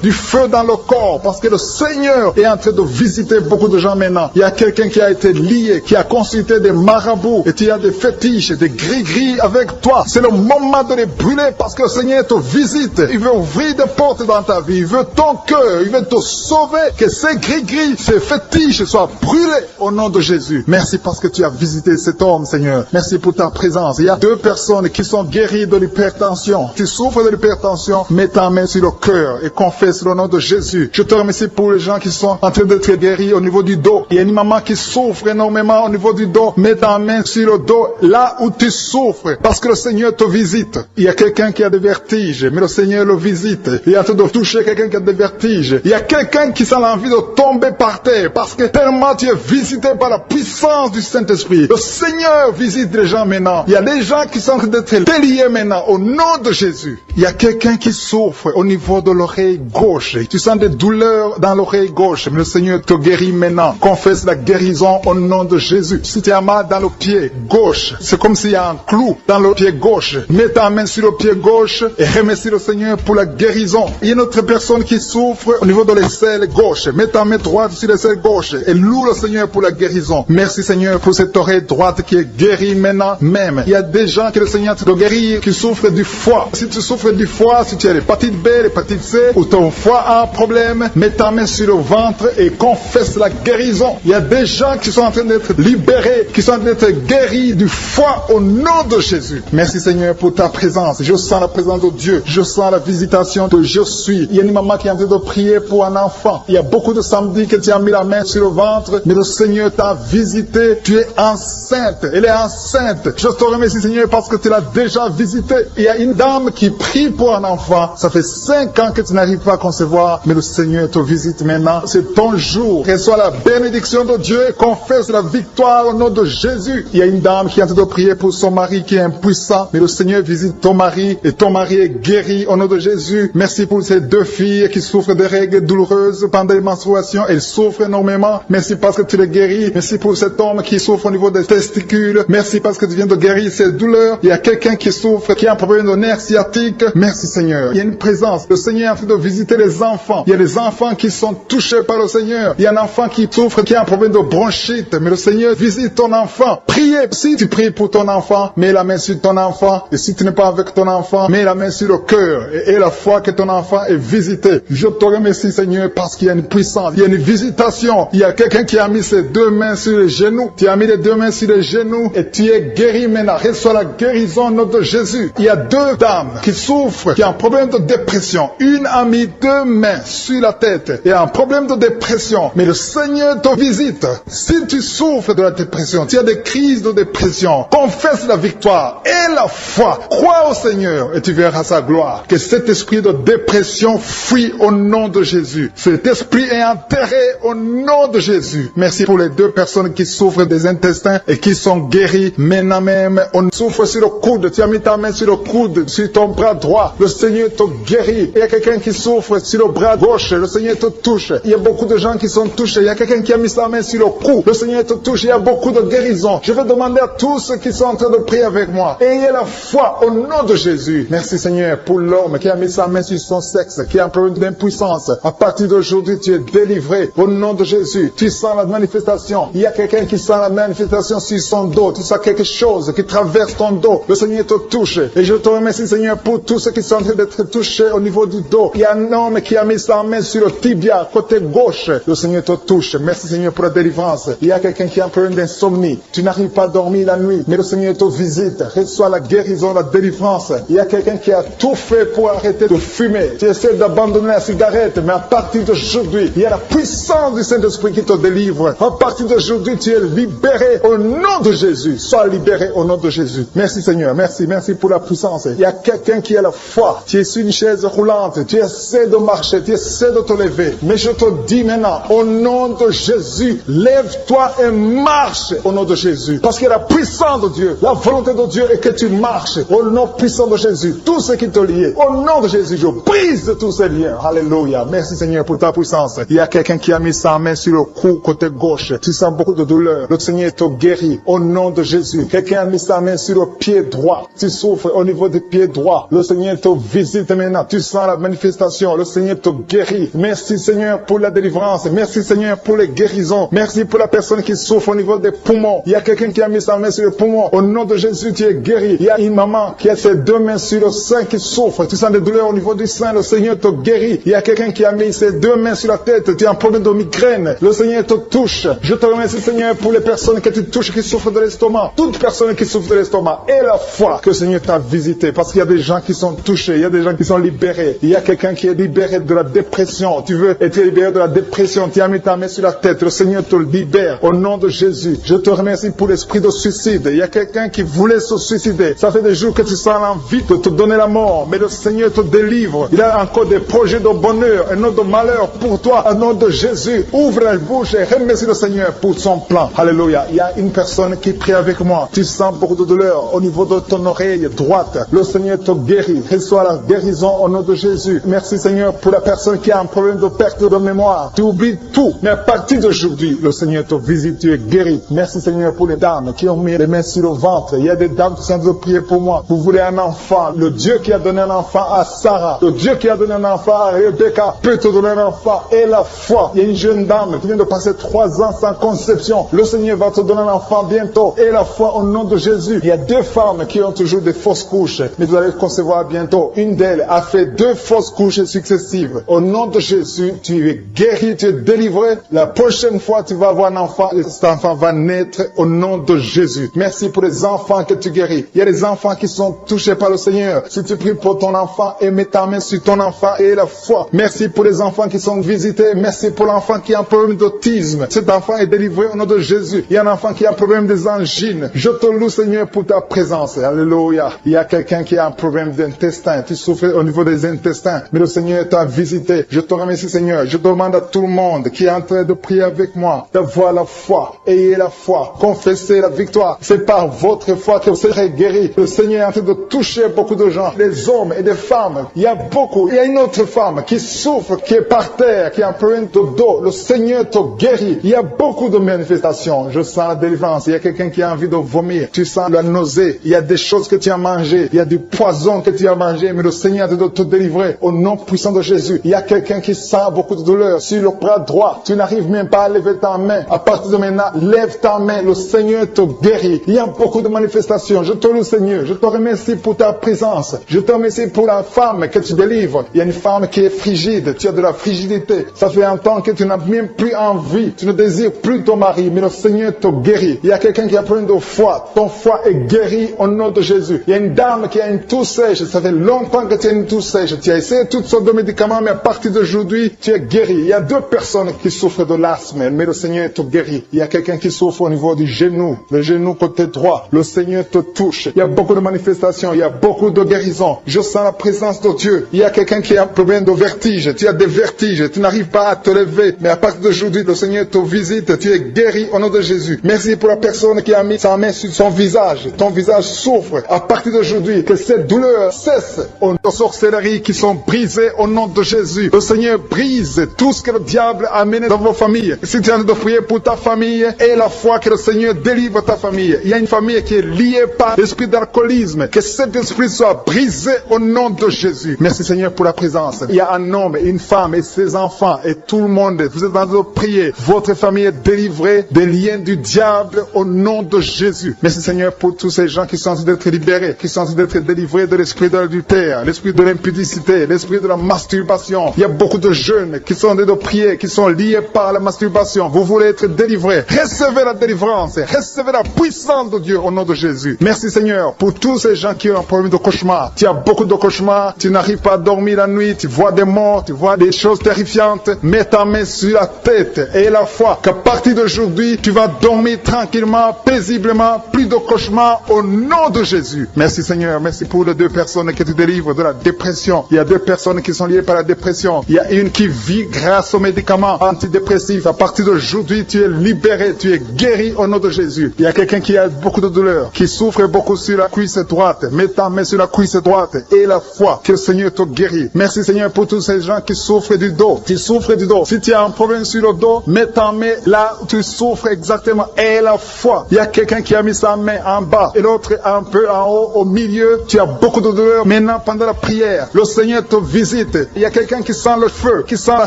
dans le corps parce que le Seigneur est en train de visiter beaucoup de gens maintenant. Il y a quelqu'un qui a été lié, qui a consulté des marabouts et tu as des fétiches, des gris-gris avec toi. C'est le moment de les brûler parce que le Seigneur te visite. Il veut ouvrir des portes dans ta vie. Il veut ton cœur. Il veut te sauver. Que ces gris-gris, ces fétiches soient brûlés au nom de Jésus. Merci parce que tu as visité cet homme, Seigneur. Merci pour ta présence. Il y a 2 personnes qui sont guéries de l'hypertension. Tu souffres de l'hypertension, mets ta main sur le cœur et confesse le nom de Jésus. Je te remercie pour les gens qui sont en train d'être guéris au niveau du dos. Il y a une maman qui souffre énormément au niveau du dos. Mets ta main sur le dos là où tu souffres parce que le Seigneur te visite. Il y a quelqu'un qui a des vertiges, mais le Seigneur le visite. Il est en train de toucher quelqu'un qui a des vertiges. Il y a quelqu'un qui sent l'envie de tomber par terre parce que tellement tu es visité par la puissance du Saint-Esprit. Le Seigneur visite les gens maintenant. Il y a des gens qui sont en train d'être déliés maintenant au nom de Jésus. Il y a quelqu'un qui souffre au niveau de l'oreille gauche. Tu sens des douleurs dans l'oreille gauche, mais le Seigneur te guérit maintenant. Confesse la guérison au nom de Jésus. Si tu as mal dans le pied gauche, c'est comme s'il y a un clou dans le pied gauche. Mets ta main sur le pied gauche et remercie le Seigneur pour la guérison. Il y a une autre personne qui souffre au niveau de l'aisselle gauche. Mets ta main droite sur l'aisselle gauche et loue le Seigneur pour la guérison. Merci Seigneur pour cette oreille droite qui est guérie maintenant même. Il y a des gens que le Seigneur te guérit qui souffrent du foie. Si tu souffres du foie, si tu as l'hépatite B, l'hépatite C ou ton foie a un problème, mets ta main sur le ventre et confesse la guérison. Il y a des gens qui sont en train d'être libérés, qui sont en train d'être guéris du foie au nom de Jésus. Merci Seigneur pour ta présence. Je sens la présence de Dieu. Je sens la visitation de je suis. Il y a une maman qui est en train de prier pour un enfant. Il y a beaucoup de samedis que tu as mis la main sur le ventre, mais le Seigneur t'a visité. Tu es enceinte. Elle est enceinte. Je te remercie Seigneur parce que tu l'as déjà visité. Il y a une dame qui prie pour un enfant. Ça fait 5 ans que tu n'arrives pas à concevoir, mais le Seigneur te visite maintenant. C'est ton jour. Reçois la bénédiction de Dieu et confesse la victoire au nom de Jésus. Il y a une dame qui est en train de prier pour son mari qui est impuissant, mais le Seigneur visite ton mari et ton mari est guéri au nom de Jésus. Merci pour ces 2 filles qui souffrent de règles douloureuses pendant les menstruations. Elles souffrent énormément. Merci parce que tu les guéris. Merci pour cet homme qui souffre au niveau des testicules. Merci parce que tu viens de guérir ces douleurs. Il y a quelqu'un qui souffre qui a un problème de nerf sciatique. Merci Seigneur. Il y a une présence. Le Seigneur est en train de visiter les enfants. Il y a des enfants qui sont touchés par le Seigneur. Il y a un enfant qui souffre, qui a un problème de bronchite. Mais le Seigneur visite ton enfant. Priez. Si tu pries pour ton enfant, mets la main sur ton enfant. Et si tu n'es pas avec ton enfant, mets la main sur le cœur. Et la foi que ton enfant est visité. Je te remercie Seigneur parce qu'il y a une puissance. Il y a une visitation. Il y a quelqu'un qui a mis ses deux mains sur les genoux. Tu as mis les deux mains sur les genoux et tu es guéri maintenant. Reçois la guérison au nom de Jésus. Il y a deux dames qui souffrent, qui ont un problème de dépression. Une a mis deux mains sur la tête et a un problème de dépression. Mais le Seigneur te visite. Si tu souffres de la dépression, tu as des crises de dépression, confesse la victoire et la foi. Crois au Seigneur et tu verras sa gloire. Que cet esprit de dépression fuit au nom de Jésus. Cet esprit est enterré au nom de Jésus. Merci pour les deux personnes qui souffrent des intestins et qui sont guéries. Maintenant même, on souffre sur le coude. Tu as mis ta main sur le coude, sur ton bras droit. Le Seigneur te guérit. Il y a quelqu'un qui souffre sur le bras gauche. Le Seigneur te touche. Il y a beaucoup de gens qui sont touchés. Il y a quelqu'un qui a mis sa main sur le cou. Le Seigneur te touche. Il y a beaucoup de guérisons. Je vais demander à tous ceux qui sont en train de prier avec moi. Ayez la foi au nom de Jésus. Merci Seigneur pour l'homme qui a mis sa main sur son sexe, qui a un problème d'impuissance. À partir d'aujourd'hui, tu es délivré au nom de Jésus. Tu sens la manifestation. Il y a quelqu'un qui sent la manifestation sur son dos. Tu sens quelque chose qui traverse ton dos. Le Seigneur te touche. Et je te remercie Seigneur pour tous ceux qui sont en train d'être touchés au niveau du dos. Il y a un homme qui a mis sa main sur le tibia, côté gauche. Le Seigneur te touche. Merci Seigneur pour la délivrance. Il y a quelqu'un qui a un problème d'insomnie. Tu n'arrives pas à dormir la nuit, mais le Seigneur te visite. Reçois la guérison, la délivrance. Il y a quelqu'un qui a tout fait pour arrêter de fumer. Tu essaies d'abandonner la cigarette, mais à partir d'aujourd'hui, il y a la puissance du Saint-Esprit qui te délivre. À partir d'aujourd'hui, tu es libéré au nom de Jésus. Sois libéré au nom de Jésus. Merci Seigneur. Merci pour la puissance. Il y a quelqu'un qui a la foi. Tu es sur une chaise roulante. Tu essaies de marcher. Tu essaies de te lever. Mais je te dis maintenant, au nom de Jésus, lève-toi et marche au nom de Jésus. Parce qu'il y a la puissance de Dieu. La volonté de Dieu est que tu marches au nom puissant de Jésus. Tout ce qui te lie, au nom de Jésus, je brise tous ces liens. Alléluia. Merci Seigneur pour ta puissance. Il y a quelqu'un qui a mis sa main sur le cou côté gauche. Tu sens beaucoup de douleur. Le Seigneur te guérit au nom de Jésus. Quelqu'un a mis sa main sur le pied droit. Tu souffres au niveau du pied droit. Le Seigneur te visite maintenant. Tu sens la manifestation. Le Seigneur te guérit. Merci Seigneur pour la délivrance. Merci Seigneur pour les guérisons. Merci pour la personne qui souffre au niveau des poumons. Il y a quelqu'un qui a mis sa main sur le poumon. Au nom de Jésus, tu es guéri. Il y a une maman qui a ses deux mains sur le sein qui souffre. Tu sens des douleurs au niveau du sein. Le Seigneur te guérit. Il y a quelqu'un qui a mis ses deux mains sur la tête. Tu as un problème de migraine. Le Seigneur te touche. Je te remercie Seigneur pour les personnes que tu touches qui souffrent de l'estomac. Toute personne qui souffre de l'estomac. Et la foi que le Seigneur t'a visité. Parce qu'il y a des gens qui sont touchés. Il y a des gens qui sont libérés. Il y a quelqu'un qui est libéré de la dépression. Tu veux être libéré de la dépression. Tu as mis ta main sur la tête. Le Seigneur te libère. Au nom de Jésus. Je te remercie pour l'esprit de suicide. Il y a quelqu'un qui voulait se suicider. Ça fait des jours que tu sens l'envie de te donner la mort. Mais le Seigneur te délivre. Il a encore des projets de bonheur et non de malheur pour toi. Au nom de Jésus. Ouvre la bouche et remercie le Seigneur pour son plan. Alléluia. Il y a une personne qui prie avec moi. Tu sens beaucoup de douleur au niveau de ton oreille droite. Le Seigneur te guérit. Reçois la guérison au nom de Jésus. Merci Seigneur pour la personne qui a un problème de perte de mémoire. Tu oublies tout. Mais à partir d'aujourd'hui, le Seigneur te visite. Tu es guéri. Merci Seigneur pour les dames qui ont mis les mains sur le ventre. Il y a des dames qui sont en train de prier pour moi. Vous voulez un enfant. Le Dieu qui a donné un enfant à Sarah. Le Dieu qui a donné un enfant à Rebecca peut te donner un enfant. Et la foi. Il y a une jeune dame qui vient de passer 3 ans sans conception. Le Seigneur va te donner un enfant bientôt. Et la foi au nom de Jésus. Il y a 2 femmes qui ont toujours des fausses couches. Mais vous allez concevoir bientôt. Une d'elles a fait 2 fausses couches successives. Au nom de Jésus, tu es guéri, tu es délivré. La prochaine fois, tu vas avoir un enfant. Et cet enfant va naître au nom de Jésus. Merci pour les enfants que tu guéris. Il y a des enfants qui sont touchés par le Seigneur. Si tu pries pour ton enfant et mets ta main sur ton enfant et la foi. Merci pour les enfants qui sont visités. Merci pour l'enfant qui a un problème d'autisme. Cet enfant est délivré au nom de Jésus. Il y a un enfant qui a un problème des angines. Je te loue Seigneur pour ta présence. Alléluia. Il y a quelqu'un qui a un problème d'intestin. Tu souffres au niveau des intestins. Mais le Seigneur t'a visité. Je te remercie Seigneur. Je demande à tout le monde qui est en train de prier avec moi d'avoir la foi. Ayez la foi. Confessez la victoire. C'est par votre foi que vous serez guéris. Le Seigneur est en train de toucher beaucoup de gens. Des hommes et des femmes. Il y a beaucoup. Il y a une autre femme qui souffre, qui est par terre, qui a un problème de dos. Le Seigneur te guérit. Il y a beaucoup de manifestations. Je sens la délivrance. Il y a quelqu'un qui a envie de vomir. Tu sens la nausée. Il y a des choses que tu as mangées mangé. Il y a du poison que tu as mangé, mais le Seigneur te doit te délivrer au nom puissant de Jésus. Il y a quelqu'un qui sent beaucoup de douleur sur le bras droit. Tu n'arrives même pas à lever ta main. À partir de maintenant, lève ta main. Le Seigneur te guérit. Il y a beaucoup de manifestations. Je te loue, Seigneur. Je te remercie pour ta présence. Je te remercie pour la femme que tu délivres. Il y a une femme qui est frigide. Tu as de la frigidité. Ça fait un temps que tu n'as même plus envie. Tu ne désires plus ton mari, mais le Seigneur te guérit. Il y a quelqu'un qui a plein de foi. Ton foie est guéri au nom de Jésus. Il y a une dame qui a une toux sèche. Ça fait longtemps que tu as une toux sèche. Tu as essayé toutes sortes de médicaments, mais à partir d'aujourd'hui, tu es guéri. Il y a 2 personnes qui souffrent de l'asthme, mais le Seigneur te guérit. Il y a quelqu'un qui souffre au niveau du genou, le genou côté droit. Le Seigneur te touche. Il y a beaucoup de manifestations. Il y a beaucoup de guérisons. Je sens la présence de Dieu. Il y a quelqu'un qui a un problème de vertige. Tu as des vertiges. Tu n'arrives pas à te lever. Mais à partir d'aujourd'hui, le Seigneur te visite. Tu es guéri au nom de Jésus. Merci pour la personne qui a mis sa main sur son visage. Ton visage souffre. À partir d'aujourd'hui, que cette douleur cesse. Aux sorcelleries qui sont brisées au nom de Jésus. Le Seigneur brise tout ce que le diable a amené dans vos familles. Si tu es en train de prier pour ta famille, et la foi que le Seigneur délivre ta famille. Il y a une famille qui est liée par l'esprit d'alcoolisme. Que cet esprit soit brisé au nom de Jésus. Merci Seigneur pour la présence. Il y a un homme, une femme et ses enfants et tout le monde. Vous êtes en train de prier. Votre famille est délivrée des liens du diable au nom de Jésus. Merci Seigneur pour tous ces gens qui sont en train d'être libérés, qui sont en train d'être délivrés de l'esprit de l'adultère, l'esprit de l'impudicité, l'esprit de la masturbation. Il y a beaucoup de jeunes qui sont en train de prier, qui sont liés par la masturbation. Vous voulez être délivrés. Recevez la délivrance. Recevez la puissance de Dieu au nom de Jésus. Merci Seigneur pour tous ces gens qui ont un problème de cauchemar. Tu as beaucoup de cauchemars. Tu n'arrives pas à dormir la nuit. Tu vois des morts. Tu vois des choses terrifiantes. Mets ta main sur la tête et la foi qu'à partir d'aujourd'hui, tu vas dormir tranquillement, paisiblement. Plus de cauchemars au nom de Jésus. Merci Seigneur. Merci pour les 2 personnes que tu délivres de la dépression. Il y a 2 personnes qui sont liées par la dépression. Il y a une qui vit grâce aux médicaments antidépressifs. À partir d'aujourd'hui, tu es libéré, tu es guéri au nom de Jésus. Il y a quelqu'un qui a beaucoup de douleur, qui souffre beaucoup sur la cuisse droite. Mets ta main sur la cuisse droite et la foi que le Seigneur te guérit. Merci Seigneur pour tous ces gens qui souffrent du dos. Tu souffres du dos. Si tu as un problème sur le dos, mets ta main là où tu souffres exactement et la foi. Il y a quelqu'un qui a mis sa main en bas et l'autre un peu en haut, au milieu. Tu as beaucoup de douleur. Maintenant, pendant la prière, le Seigneur te visite. Il y a quelqu'un qui sent le feu, qui sent la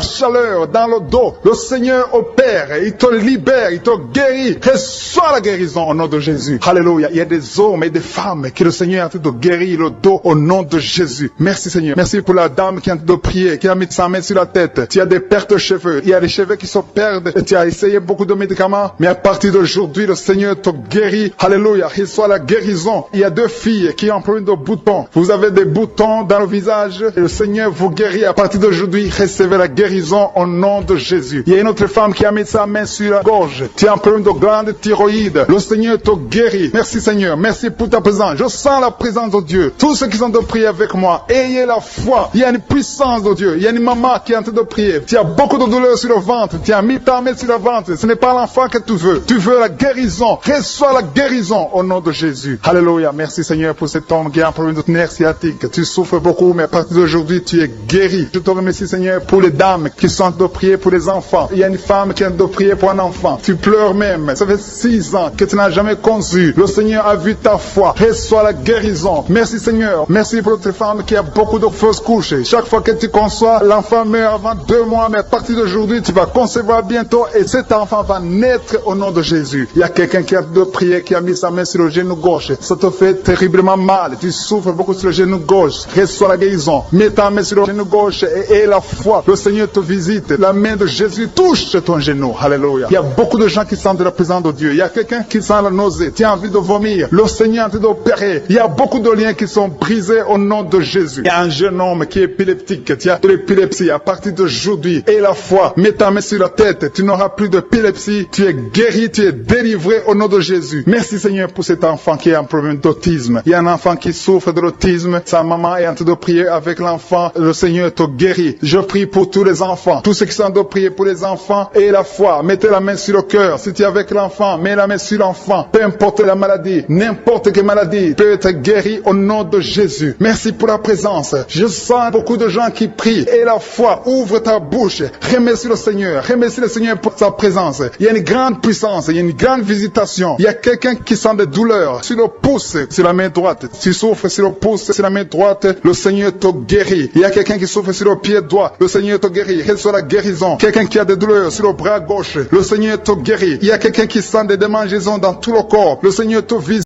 chaleur dans le dos. Le Seigneur opère, il te libère, il te guérit. Reçois la guérison au nom de Jésus. Alléluia. Il y a des hommes et des femmes que le Seigneur est en train de guérir le dos au nom de Jésus. Merci Seigneur. Merci pour la dame qui est en train de prier, qui a mis sa main sur la tête. Tu as des pertes de cheveux. Il y a des cheveux qui se perdent. Et tu as essayé beaucoup de médicaments. Mais à partir d'aujourd'hui, le Seigneur te guérit. Alléluia. Reçois la guérison. Il y a 2 filles qui ont un problème de boutons. Vous avez des boutons dans le visage. Et le Seigneur vous guérit. À partir d'aujourd'hui, recevez la guérison au nom de Jésus. Il y a une autre femme qui a mis sa main sur la gorge. Tu as un problème de glande thyroïde. Le Seigneur te guérit. Merci Seigneur. Merci pour ta présence. Je sens la présence de Dieu. Tous ceux qui sont de prier avec moi, ayez la foi. Il y a une puissance de Dieu. Il y a une maman qui est en train de prier. Tu as beaucoup de douleur sur le ventre. Tu as mis ta main sur le ventre. Ce n'est pas l'enfant que tu veux. Tu veux la guérison. Reçois la guérison au nom de Jésus. Alléluia. Merci Seigneur pour cet homme qui a un problème de nerf sciatique. Tu souffres beaucoup, mais à partir d'aujourd'hui, tu es guéri. Je te remercie Seigneur pour les dames qui sont en train de prier pour les enfants. Il y a une femme qui est en train de prier pour un enfant. Tu pleures même. Ça fait 6 ans que tu n'as jamais conçu. Le Seigneur a vu ta foi. Reçois la guérison. Merci Seigneur. Merci pour notre femme qui a beaucoup de fausses couches. Chaque fois que tu conçois, l'enfant meurt avant 2 mois, mais à partir d'aujourd'hui, tu vas concevoir bientôt et cet enfant va naître au nom de Jésus. Il y a quelqu'un qui a de prier, qui a mis sa main sur le genou gauche. Ça te fait terriblement mal. Tu souffres beaucoup sur le genou gauche. Reçois la guérison. Mets ta main sur le genou gauche et la foi. Le Seigneur te visite. La main de Jésus touche ton genou. Alléluia. Il y a beaucoup de gens qui sentent la présence de Dieu. Il y a quelqu'un qui sent la nausée. Tu as envie de vomir. Le Seigneur est en train d'opérer. Il y a beaucoup de liens qui sont brisés au nom de Jésus. Il y a un jeune homme qui est épileptique. Tu as de l'épilepsie à partir d'aujourd'hui. Et la foi. Mets ta main sur la tête. Tu n'auras plus d'épilepsie. Tu es guéri. Tu es délivré au nom de Jésus. Merci Seigneur pour cet enfant qui a un problème d'autisme. Il y a un enfant qui souffre de l'autisme. Sa maman est en train de prier avec l'enfant. Le Seigneur te guérit. Je prie pour tous les enfants. Tous ceux qui sont en train de prier pour les enfants et la foi. Mettez la main sur le cœur. Si tu es avec l'enfant, mets la main sur l'enfant. Peu importe la maladie, n'importe quelle maladie peut être guérie au nom de Jésus. Merci pour la présence. Je sens beaucoup de gens qui prient. Et la foi, ouvre ta bouche. Remercie le Seigneur. Remercie le Seigneur pour sa présence. Il y a une grande puissance. Il y a une grande visitation. Il y a quelqu'un qui sent des douleurs sur le pouce, sur la main main droite. Si tu souffres sur le pouce, sur la main droite, le Seigneur te guérit. Il y a quelqu'un qui souffre sur le pied droit, le Seigneur te guérit. Reçois la guérison. Quelqu'un qui a des douleurs sur le bras gauche, le Seigneur te guérit. Il y a quelqu'un qui sent des démangeaisons dans tout le corps, le Seigneur te visite.